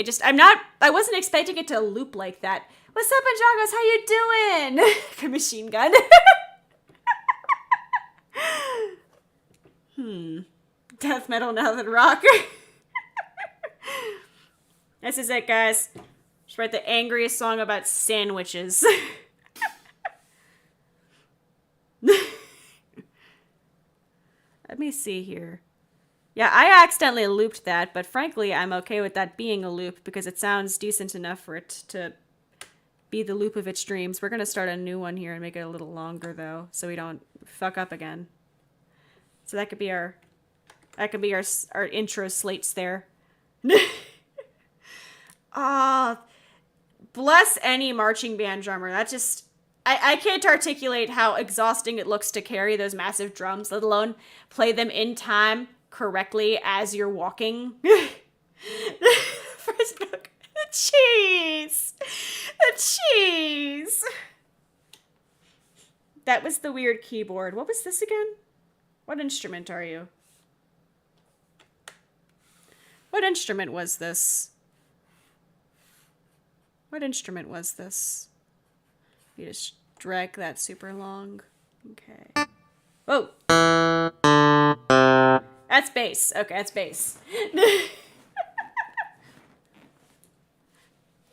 I wasn't expecting it to loop like that. What's up, Anjagos? How you doing? Machine gun. Death metal now than rock. This is it, guys. Just write the angriest song about sandwiches. Let me see here. Yeah, I accidentally looped that, but frankly, I'm okay with that being a loop because it sounds decent enough for it to be the loop of its dreams. We're gonna start a new one here and make it a little longer though, so we don't fuck up again. So that could be our intro slates there. Bless any marching band drummer. That just I can't articulate how exhausting it looks to carry those massive drums, let alone play them in time correctly as you're walking. First book. The cheese. The cheese. That was the weird keyboard. What was this again? What instrument are you? What instrument was this? What instrument was this? You just drag that super long. Okay. Whoa! That's bass. Okay, that's bass.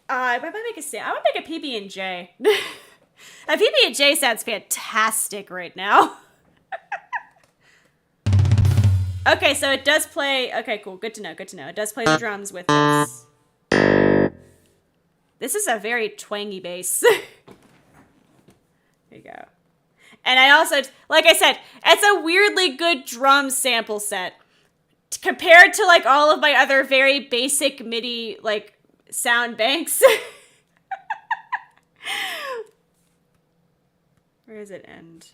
I might make a sound. I want to make a PB&J. A PB&J sounds fantastic right now. Okay, so it does play... Okay, cool. Good to know. Good to know. It does play the drums with this. This is a very twangy bass. There you go. And I also... Like I said, it's a weirdly good drum sample set. Compared to, like, all of my other very basic MIDI, like, sound banks. Where does it end?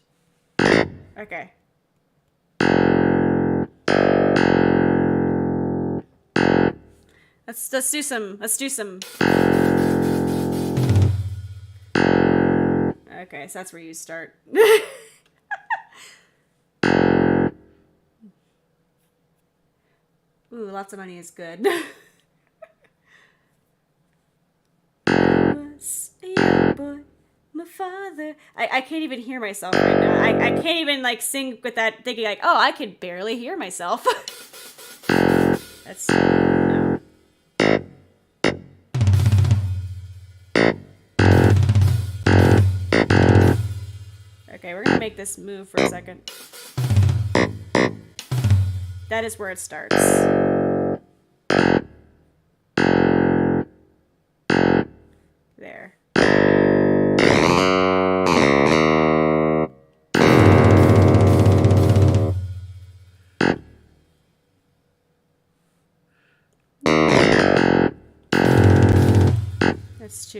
Okay. Let's do some. Okay, so that's where you start. Ooh, lots of money is good. Boy, my father. I can't even hear myself right now. I can't even like sing with that thinking like, oh, I can barely hear myself. That's no. Okay, we're gonna make this move for a second. That is where it starts. There. It's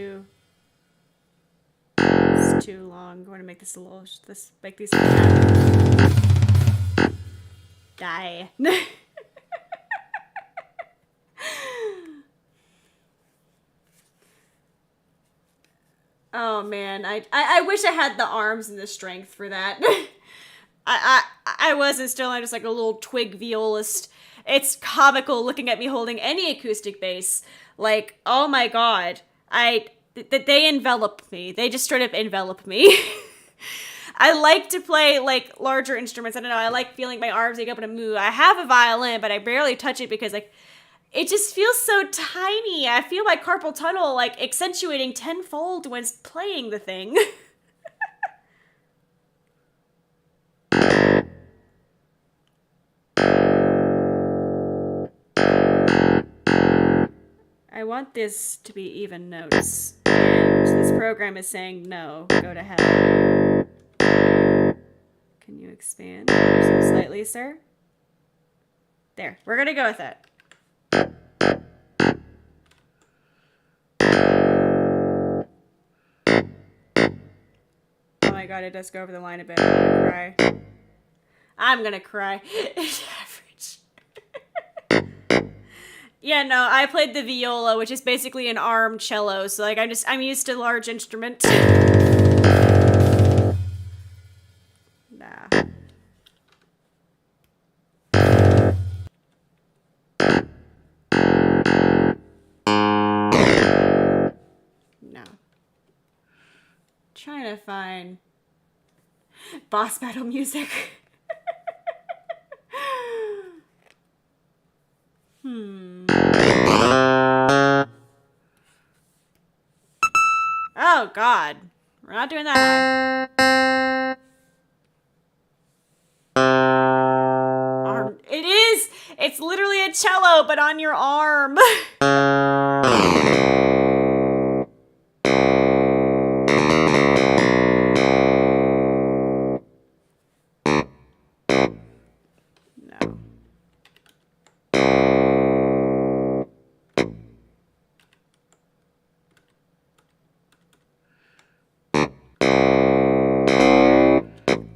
too long. I want to make this a little. Make these die. Oh man, I wish I had the arms and the strength for that. I wasn't still. I'm just like a little twig violist. It's comical looking at me holding any acoustic bass. Like, oh my god, they envelop me. They just straight up envelop me. I like to play like larger instruments. I don't know. I like feeling my arms like up in a move. I have a violin, but I barely touch it because like it just feels so tiny. I feel my carpal tunnel like accentuating tenfold when playing the thing. I want this to be even notes. And this program is saying no, go to hell. Can you expand so slightly, sir? There, we're gonna go with it. Oh my god, it does go over the line a bit. I'm gonna cry. It's average. Yeah, no, I played the viola, which is basically an arm cello, so like I'm used to large instruments. Nah. No. Trying to find boss battle music. Oh god. We're not doing that arm. It is! It's literally a cello, but on your arm. No.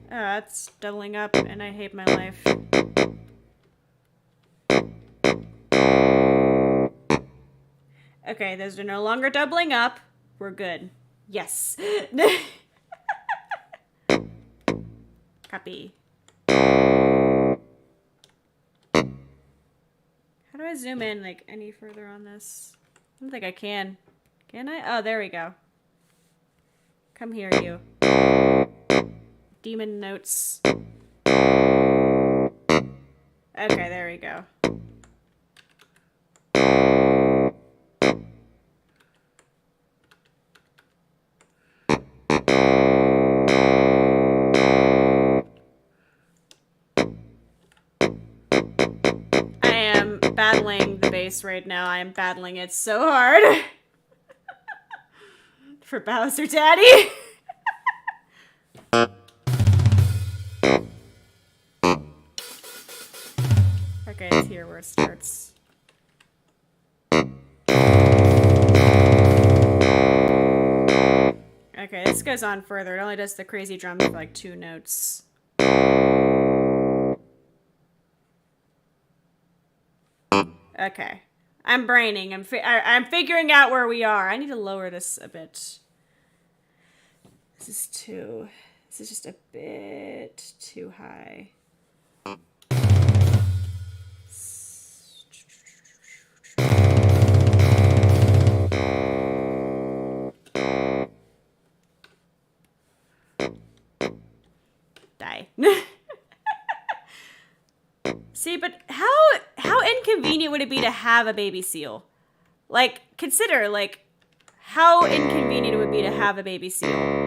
That's doubling up, and I hate my life. Okay, those are no longer doubling up. We're good. Yes. Copy. How do I zoom in, like, any further on this? I don't think I can. Can I? Oh, there we go. Come here, you. Demon notes. Okay, there we go. I am battling the bass right now. I am battling it so hard. For Bowser Daddy. Okay, it's here where it starts. Okay, this goes on further. It only does the crazy drums for like 2 notes. Okay. I'm braining. I'm figuring out where we are. I need to lower this a bit. This is just a bit too high. Die. See, but how inconvenient would it be to have a baby seal? Like, consider, like, how inconvenient it would be to have a baby seal.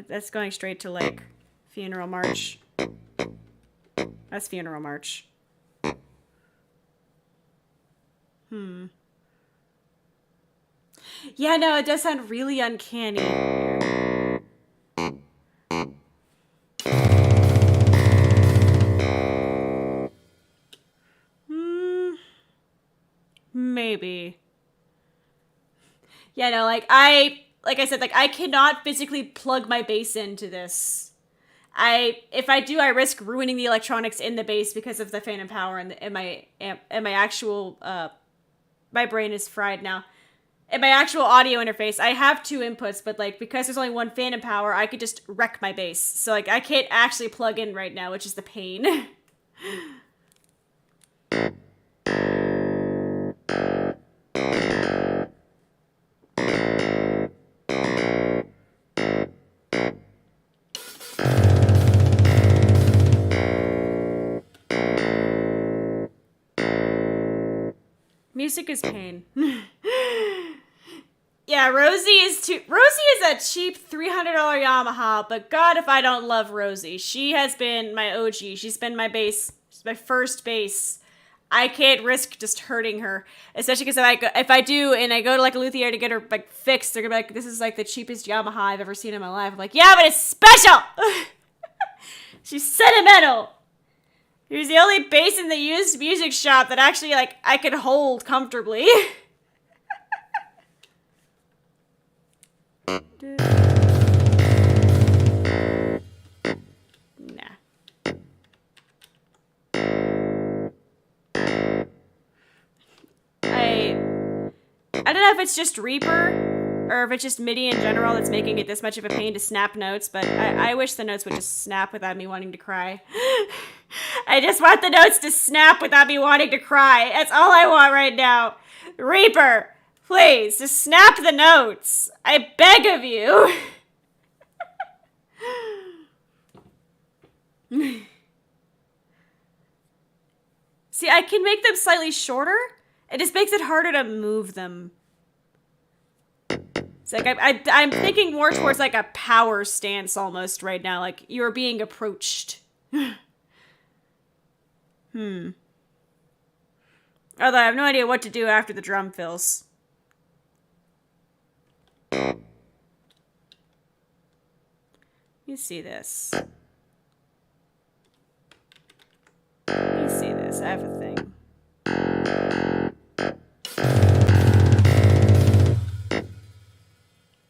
That's going straight to, like, Funeral March. That's Funeral March. Yeah, no, it does sound really uncanny. Maybe. Yeah, no, like I said, like I cannot physically plug my bass into this. If I do, I risk ruining the electronics in the bass because of the phantom power and my actual my brain is fried now. In my actual audio interface, I have 2 inputs, but like because there's only 1 phantom power, I could just wreck my bass. So like I can't actually plug in right now, which is the pain. Music is pain. Yeah, Rosie is a cheap $300 Yamaha, but God, if I don't love Rosie. She has been my OG. She's been my bass, my first bass. I can't risk just hurting her, especially because if I do and I go to like a luthier to get her like fixed, they're gonna be like, "This is like the cheapest Yamaha I've ever seen in my life." I'm like, "Yeah, but it's special." She's sentimental. Here's the only bass in the used music shop that actually like I could hold comfortably. I don't know if it's just Reaper or if it's just MIDI in general that's making it this much of a pain to snap notes, but I wish the notes would just snap without me wanting to cry. I just want the notes to snap without me wanting to cry. That's all I want right now. Reaper, please, just snap the notes. I beg of you. See, I can make them slightly shorter. It just makes it harder to move them. It's like I'm thinking more towards like a power stance almost right now. Like you're being approached. Although I have no idea what to do after the drum fills. You see this. You see this. I have a thing.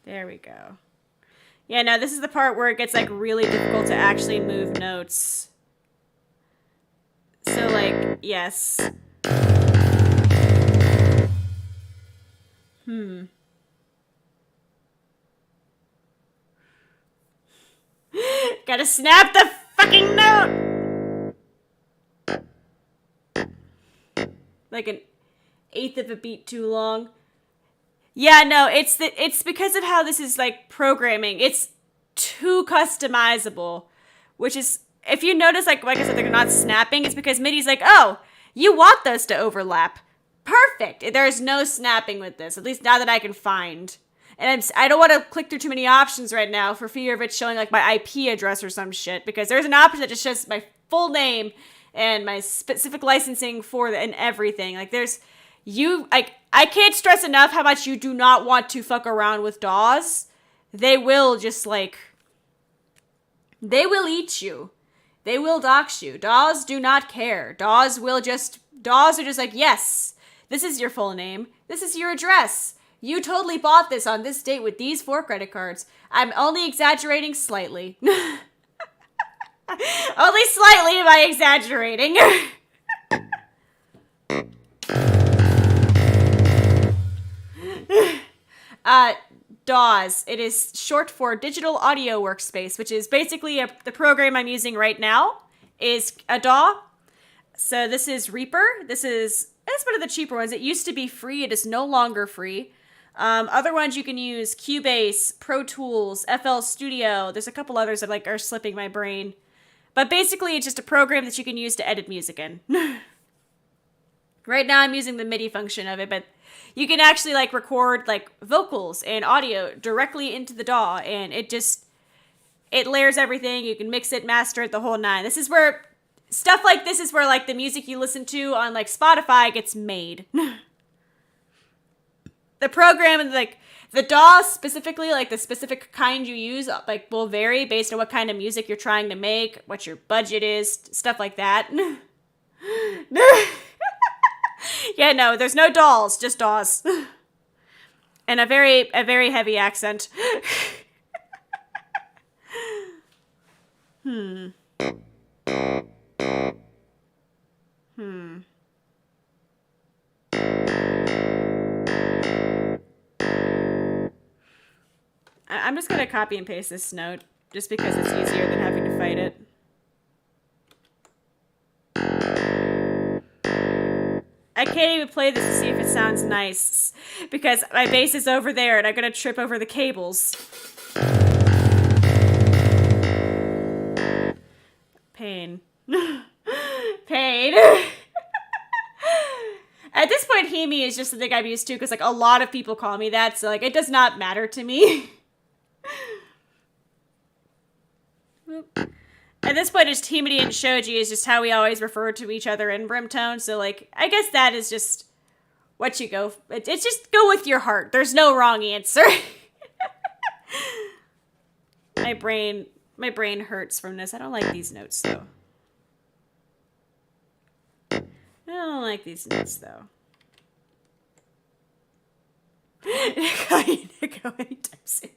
There we go. Yeah, no, this is the part where it gets like really difficult to actually move notes. So like, yes. Gotta snap the fucking note! Like an eighth of a beat too long. Yeah, no, it's because of how this is like programming. It's too customizable, which is, if you notice, like I said, they're not snapping, it's because MIDI's like, oh, you want those to overlap. Perfect. There's no snapping with this, at least now that I can find. And I don't want to click through too many options right now for fear of it showing like my IP address or some shit, because there's an option that just shows my full name and my specific licensing for and everything. Like I can't stress enough how much you do not want to fuck around with DAWs. They will just like, they will eat you. They will dox you. DAWs do not care. DAWs are just like, yes, this is your full name. This is your address. You totally bought this on this date with these 4 credit cards. I'm only exaggerating slightly. Only slightly am I exaggerating. DAWs. It is short for Digital Audio Workspace, which is basically the program I'm using right now is a DAW. So this is Reaper. It's one of the cheaper ones. It used to be free. It is no longer free. Other ones you can use Cubase, Pro Tools, FL Studio. There's a couple others that like are slipping my brain. But basically it's just a program that you can use to edit music in. Right now I'm using the MIDI function of it, but you can actually like record like vocals and audio directly into the DAW, and it layers everything. You can mix it, master it, the whole nine. This is where stuff like this is where like the music you listen to on like Spotify gets made. The program and like the DAW specifically, like the specific kind you use, like will vary based on what kind of music you're trying to make, what your budget is, stuff like that. Yeah, no, there's no dolls, just DAWs. And a very heavy accent. I'm just gonna copy and paste this note, just because it's easier than having to fight it. I can't even play this to see if it sounds nice, because my bass is over there and I'm gonna trip over the cables. Pain. Pain. At this point, Himi is just the thing I'm used to, because like a lot of people call me that, so like it does not matter to me. At this point, it's Himari and Shoji is just how we always refer to each other in BRIMTONE, so like, I guess that is just what you go, it's just go with your heart. There's no wrong answer. My brain hurts from this. I don't like these notes, though. I don't like these notes, though. I need to go anytime soon.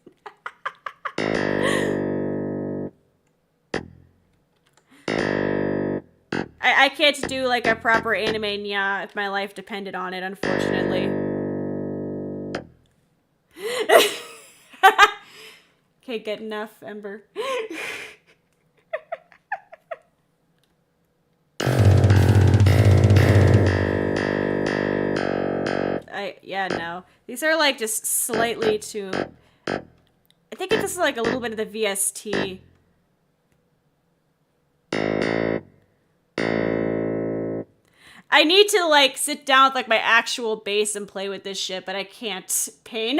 I can't do like a proper anime nya if my life depended on it, unfortunately. Can't get enough, Ember. Yeah, no. These are like just slightly too... I think this is like a little bit of the VST. I need to like sit down with like my actual bass and play with this shit, but I can't. Pain.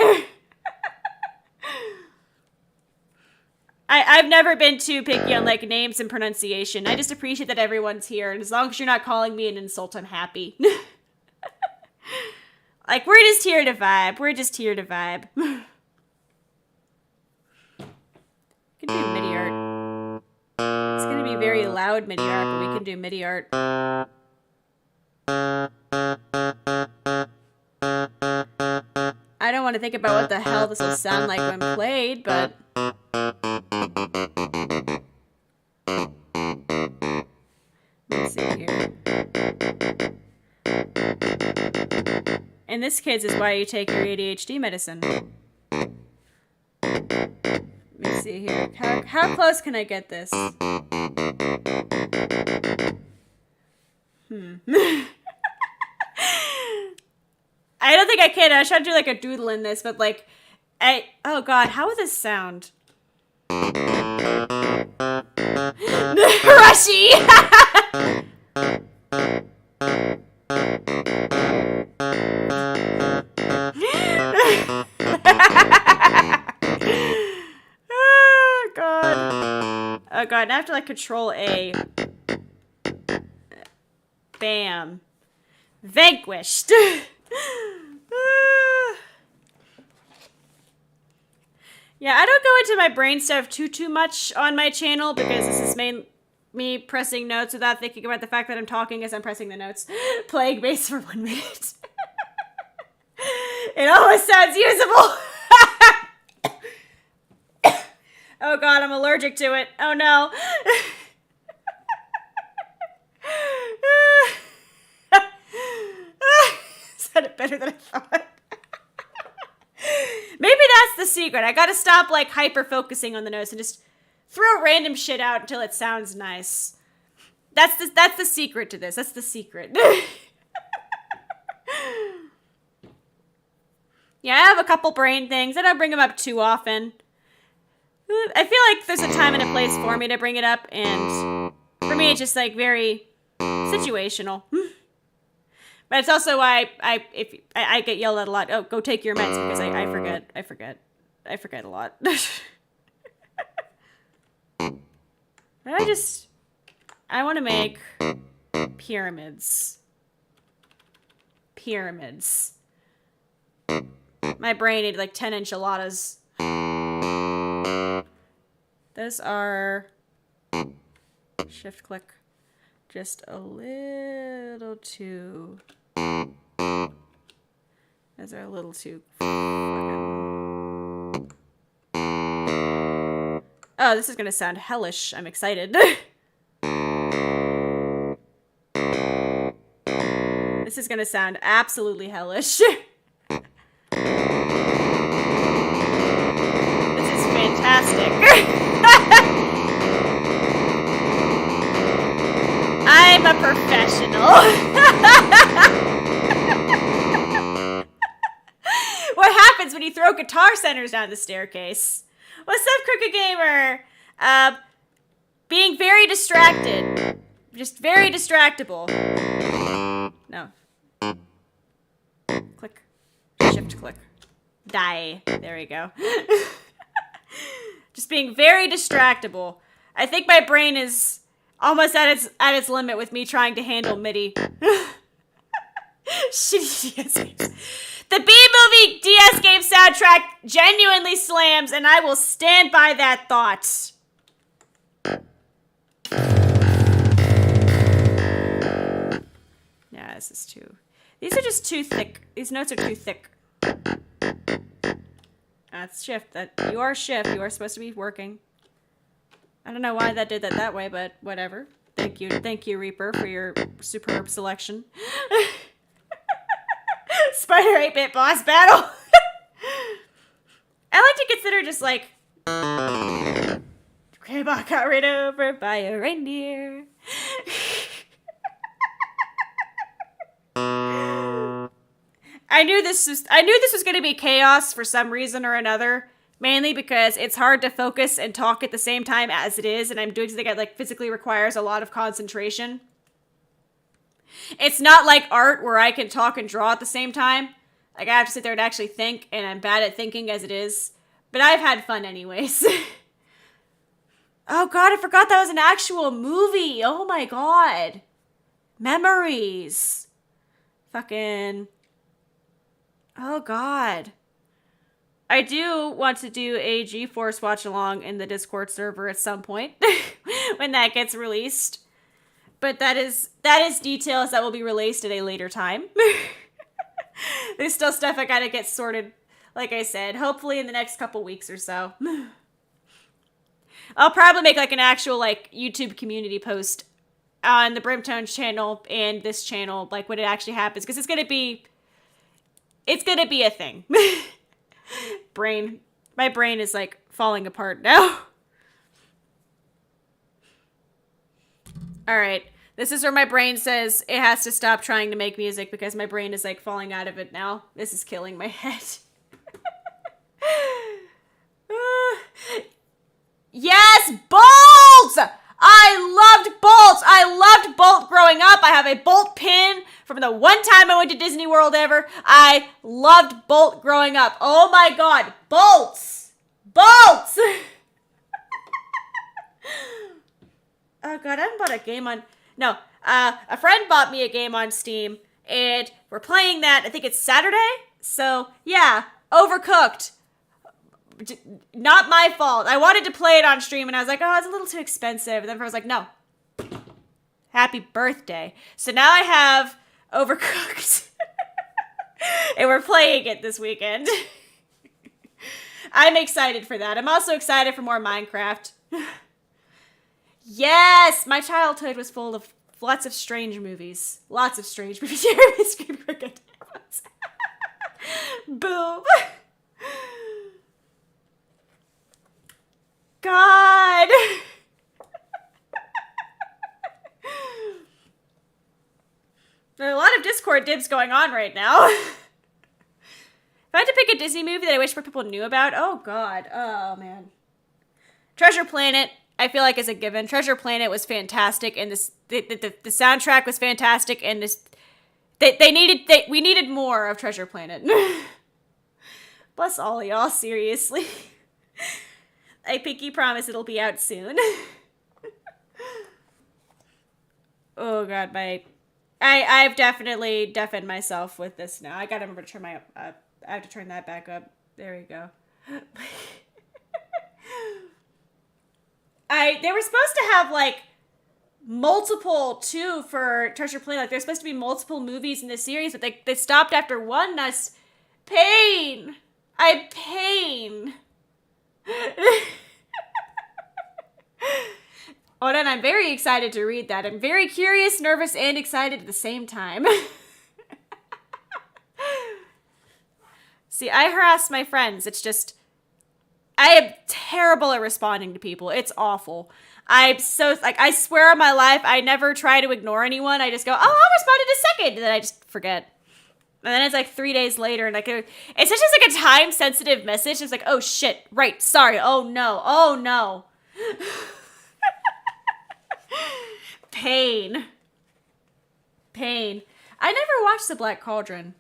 I've never been too picky on like names and pronunciation. I just appreciate that everyone's here, and as long as you're not calling me an insult, I'm happy. Like, we're just here to vibe. We're just here to vibe. We can do MIDI art. It's gonna be very loud MIDI art, but we can do MIDI art. I don't want to think about what the hell this will sound like when played, but... Let's see here. And this, kids, is why you take your ADHD medicine. Let me Let's see here. How close can I get this? I don't think I can. I was trying to do like a doodle in this, but like, oh god, how would this sound? Rushy! Oh god. Oh god, now I have to like Control A. Bam. Vanquished. Yeah, I don't go into my brain stuff too much on my channel because this is me pressing notes without thinking about the fact that I'm talking as I'm pressing the notes. Playing bass for 1 minute. It almost sounds usable. Oh god, I'm allergic to it. Oh no. Sounded better than I thought. Maybe that's the secret. I gotta stop like hyper focusing on the notes and just throw random shit out until it sounds nice. That's the secret to this. That's the secret. Yeah, I have a couple brain things. I don't bring them up too often. I feel like there's a time and a place for me to bring it up, and for me it's just like very situational. But it's also why I get yelled at a lot. Oh, go take your meds, because I forget a lot. I want to make pyramids. Pyramids. My brain ate like 10 enchiladas. Those are shift click. Just a little too. Those are a little too. Oh, this is gonna sound hellish. I'm excited. This is gonna sound absolutely hellish. This is fantastic. I'm a professional. What happens when you throw guitar centers down the staircase? What's up, Crooked Gamer? Being very distracted. Just very distractible. No. Click. Shift click. Die. There we go. Just being very distractible. I think my brain is almost at its limit with me trying to handle MIDI. Shitty DS games. The B-movie DS game soundtrack genuinely slams, and I will stand by that thought. Yeah, this is too... These are just too thick. These notes are too thick. That's shift. You are shift. You are supposed to be working. I don't know why that did that way, but whatever. Thank you, Reaper, for your superb selection. Spider 8-bit boss battle. I like to consider just like Grandma got ran over by a reindeer. I knew this was going to be chaos for some reason or another. Mainly because it's hard to focus and talk at the same time as it is, and I'm doing something that like physically requires a lot of concentration. It's not like art where I can talk and draw at the same time. Like I have to sit there and actually think, and I'm bad at thinking as it is. But I've had fun anyways. Oh god, I forgot that was an actual movie. Oh my god. Memories. Fucking. Oh god. I do want to do a GeForce watch along in the Discord server at some point when that gets released. But that is details that will be released at a later time. There's still stuff I gotta get sorted, like I said, hopefully in the next couple weeks or so. I'll probably make like an actual like YouTube community post on the BRIMTONE channel and this channel, like when it actually happens, because it's gonna be a thing. My My brain is like falling apart now. All right. This is where my brain says it has to stop trying to make music because my brain is like falling out of it now. This is killing my head. Yes, Bolt! I loved Bolt! I loved Bolt growing up. I have a Bolt pin from the one time I went to Disney World ever. I loved Bolt growing up. Oh my god, Bolts! Bolts! Oh god, I haven't bought a game on... No, a friend bought me a game on Steam, and we're playing that, I think it's Saturday? So, yeah, Overcooked. Not my fault. I wanted to play it on stream, and I was like, oh, it's a little too expensive. And then I was like, no. Happy birthday. So now I have Overcooked. And we're playing it this weekend. I'm excited for that. I'm also excited for more Minecraft. Yes! My childhood was full of lots of strange movies. Lots of strange movies. Boom. God. There are a lot of Discord dibs going on right now. If I had to pick a Disney movie that I wish more people knew about, oh god, oh man. Treasure Planet, I feel like is a given. Treasure Planet was fantastic, and the soundtrack was fantastic, and we needed more of Treasure Planet. Bless all y'all, seriously. I pinky promise it'll be out soon. Oh god, I've definitely deafened myself with this now. I gotta remember to turn my I have to turn that back up. There we go. They were supposed to have like multiple too for Treasure Planet. Like there's supposed to be multiple movies in this series, but they stopped after one. That's pain. Pain. Oh, and I'm very excited to read that. I'm very curious, nervous, and excited at the same time. See, I harass my friends. It's just, I am terrible at responding to people. It's awful. I'm so, like, I swear on my life, I never try to ignore anyone. I just go, oh, I'll respond in a second. And then I just forget. And then it's like 3 days later, and it's just like a time-sensitive message. It's like, oh shit, right, sorry, oh no. Pain. I never watched The Black Cauldron.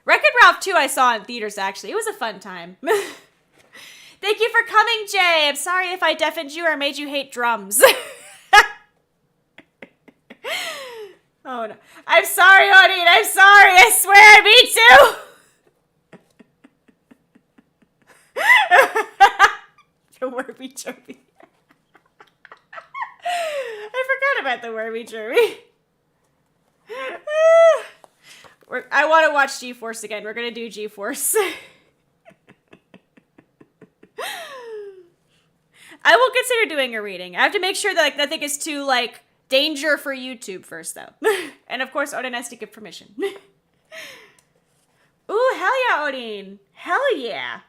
Wreck-It Ralph 2 I saw in theaters, actually. It was a fun time. Thank you for coming, Jay. I'm sorry if I deafened you or made you hate drums. Oh, no. I'm sorry, Odin. I'm sorry. I swear. Me too. The Wormy Jermy. I forgot about the Wormy Jermy. I want to watch G-Force again. We're going to do G-Force. I will consider doing a reading. I have to make sure that like nothing is too like danger for YouTube first, though. And of course, Odin has to give permission. Ooh, hell yeah, Odin. Hell yeah.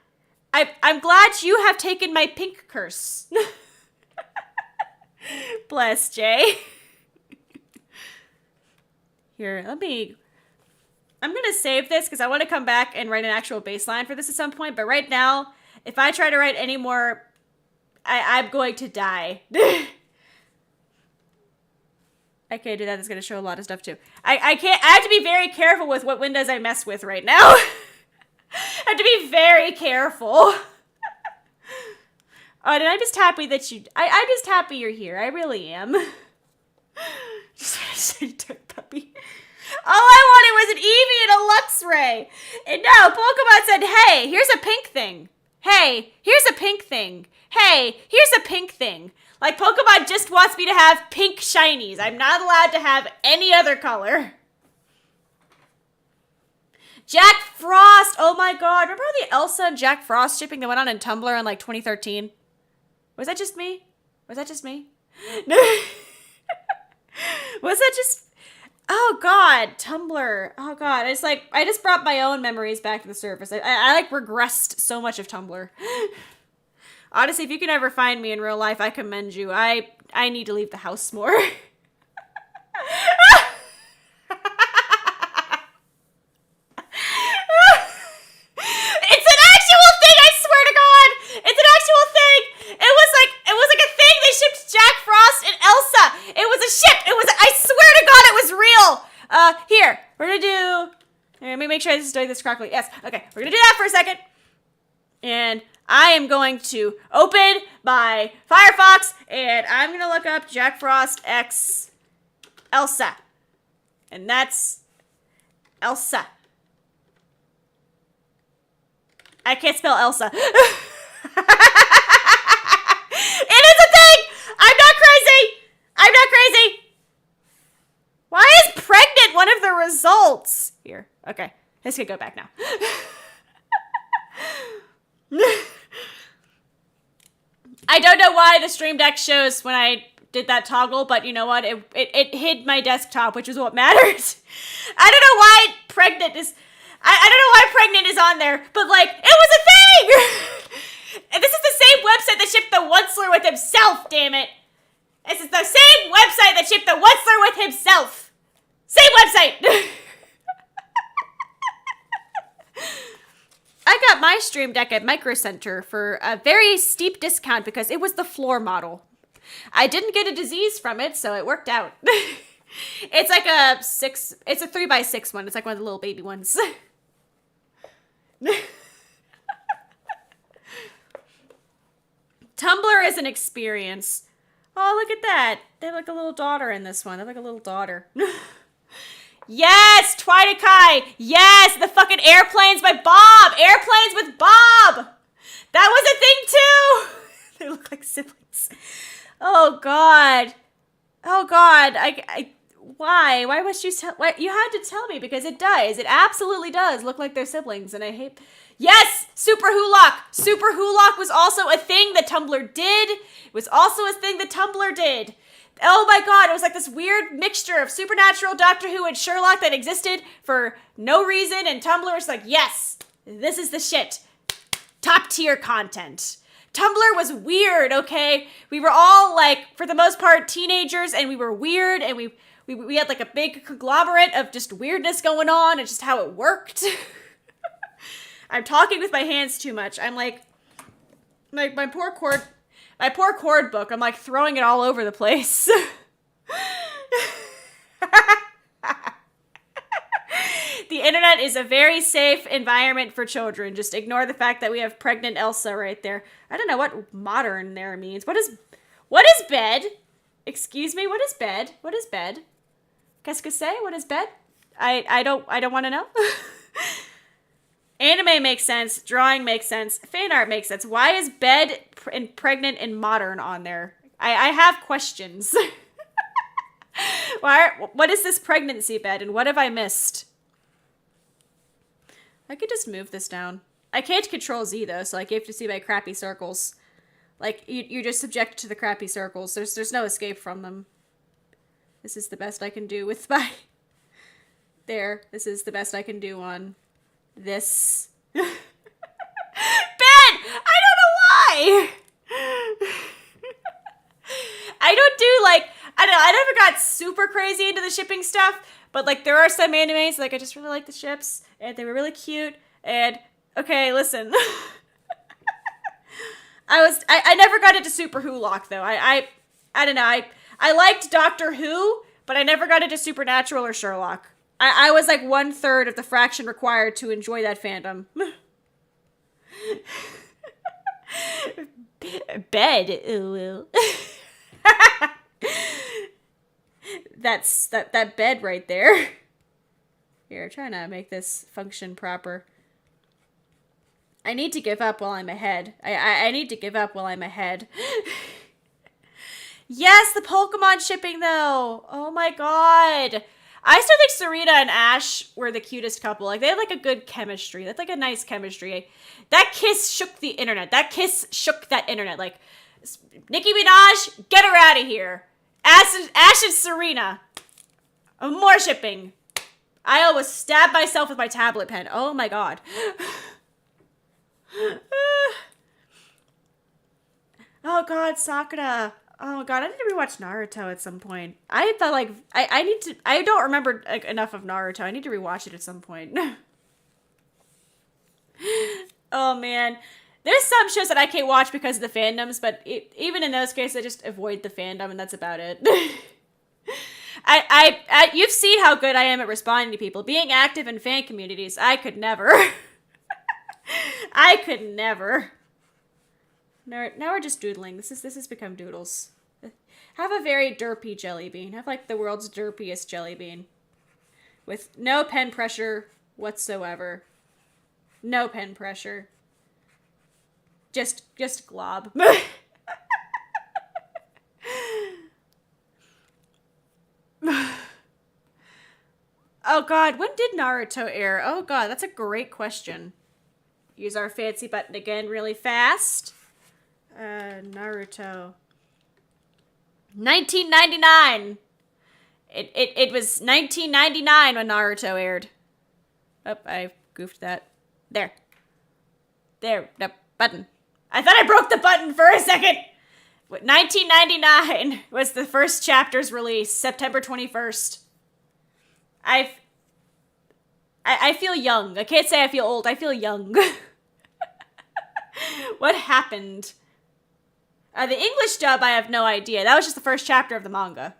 I'm glad you have taken my pink curse. Bless, Jay. Here, I'm going to save this because I want to come back and write an actual baseline for this at some point. But right now, if I try to write any more, I'm going to die. I can't do that. It's going to show a lot of stuff too. I have to be very careful with what windows I mess with right now. I have to be very careful. Oh, and I'm just happy that I'm just happy you're here. I really am. Just want to say dirt puppy. All I wanted was an Eevee and a Luxray. And no, Pokemon said, hey, here's a pink thing. Hey, here's a pink thing. Hey, here's a pink thing. Like, Pokemon just wants me to have pink shinies. I'm not allowed to have any other color. Jack Frost. Oh my god. Remember all the Elsa and Jack Frost shipping that went on in Tumblr in like 2013? Was that just me? Was that just me? Was that just... Oh god, Tumblr. Oh god, I just brought my own memories back to the surface. I like regressed so much of Tumblr. Honestly, if you can ever find me in real life, I commend you. I need to leave the house more. It's an actual thing, I swear to God! It's an actual thing! It was like a thing they shipped Jack Frost and Elsa! It was a ship! I swear to God it was real! Here, we're gonna do... Let me make sure I'm doing this correctly. Yes, okay, we're gonna do that for a second. And I am going to open my Firefox, and I'm gonna look up Jack Frost X Elsa. And that's Elsa. I can't spell Elsa. It is a thing! I'm not crazy! I'm not crazy! Why is pregnant one of the results? Here, okay. This can go back now. I don't know why the Stream Deck shows when I did that toggle, but you know what? It hid my desktop, which is what matters. I don't know why pregnant is... I don't know why pregnant is on there, but like, it was a thing! And this is the same website that shipped the Onceler with himself, damn it! This is the same website that shipped the Onceler with himself! Same website! I got my Stream Deck at Micro Center for a very steep discount because it was the floor model. I didn't get a disease from it, so it worked out. It's like it's a 3x6 one. It's like one of the little baby ones. Tumblr is an experience. Oh, look at that. They have like a little daughter in this one. They have like a little daughter. Yes, Twi Kai. Yes, the fucking airplanes by Bob. Airplanes with Bob. That was a thing too. They look like siblings. Oh God. Oh God. Why? Why must you tell? Why? You had to tell me because it does. It absolutely does look like they're siblings, and I hate. Yes, Super Hulock. Super Hulock was also a thing that Tumblr did. It was also a thing that Tumblr did. Oh my God, it was like this weird mixture of Supernatural, Doctor Who, and Sherlock that existed for no reason, and Tumblr was like, yes, this is the shit. Top tier content. Tumblr was weird, okay? We were all, like, for the most part, teenagers, and we were weird, and we had, like, a big conglomerate of just weirdness going on, and just how it worked. I'm talking with my hands too much. I'm, like my poor cord book, I'm, like, throwing it all over the place. The internet is a very safe environment for children. Just ignore the fact that we have pregnant Elsa right there. I don't know what modern there means. What is bed? Excuse me, what is bed? What is bed? Qu'est-ce que c'est? What is bed? I don't want to know. Anime makes sense. Drawing makes sense. Fan art makes sense. Why is bed and pregnant and modern on there? I have questions. What is this pregnancy bed and what have I missed? I could just move this down. I can't control Z though, so like you have to see my crappy circles. Like you're just subjected to the crappy circles. There's no escape from them. This is the best I can do with my... There. This is the best I can do on this. Ben! I don't know why! I don't do like... I never got super crazy into the shipping stuff, but like there are some animes, like I just really like the ships, and they were really cute, and okay, listen. I never got into Super Hulock though. I don't know, I liked Doctor Who, but I never got into Supernatural or Sherlock. I was like 1/3 of the fraction required to enjoy that fandom. Bed. Ooh. That's that bed right there. Here, trying to make this function proper. I need to give up while I'm ahead. I need to give up while I'm ahead. Yes, the Pokemon shipping though. Oh my God. I still think Serena and Ash were the cutest couple. Like, they had, like, a good chemistry. That's, like, a nice chemistry. That kiss shook the internet. That kiss shook that internet. Like, Nicki Minaj, get her out of here. Ash and Serena. More shipping. I almost stabbed myself with my tablet pen. Oh my god. Oh god, Sakura. Oh god, I need to rewatch Naruto at some point. I thought like I need to. I don't remember like, enough of Naruto. I need to rewatch it at some point. Oh man, there's some shows that I can't watch because of the fandoms, but even in those cases, I just avoid the fandom, and that's about it. You've seen how good I am at responding to people, being active in fan communities. I could never. I could never. Now we're just doodling. This has become doodles. Have a very derpy jelly bean. Have like the world's derpiest jelly bean. With no pen pressure whatsoever. No pen pressure. Just glob. Oh god, when did Naruto air? Oh god, that's a great question. Use our fancy button again really fast. Naruto. 1999! It was 1999 when Naruto aired. Oh, I goofed that. There. There, the button. I thought I broke the button for a second! 1999 was the first chapter's release, September 21st. I feel young. I can't say I feel old, I feel young. What happened? The English dub, I have no idea. That was just the first chapter of the manga.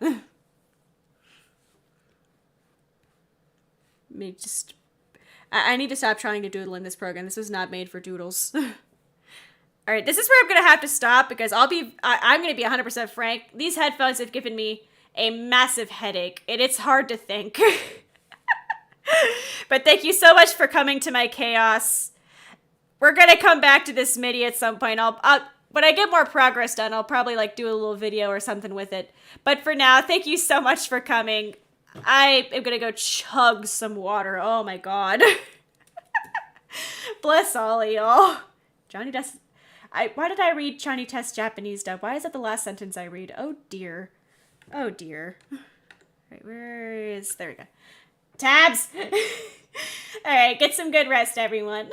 I need to stop trying to doodle in this program. This was not made for doodles. Alright, this is where I'm gonna have to stop because I'm gonna be 100% frank. These headphones have given me a massive headache, and it's hard to think. But thank you so much for coming to my chaos. We're gonna come back to this MIDI at some point. When I get more progress done, I'll probably like do a little video or something with it. But for now, thank you so much for coming. I am gonna go chug some water. Oh my god. Bless all y'all. Johnny Test. Why did I read Johnny Test Japanese dub? Why is that the last sentence I read? Oh dear. Oh dear. Alright, there we go. Tabs! Alright, get some good rest, everyone.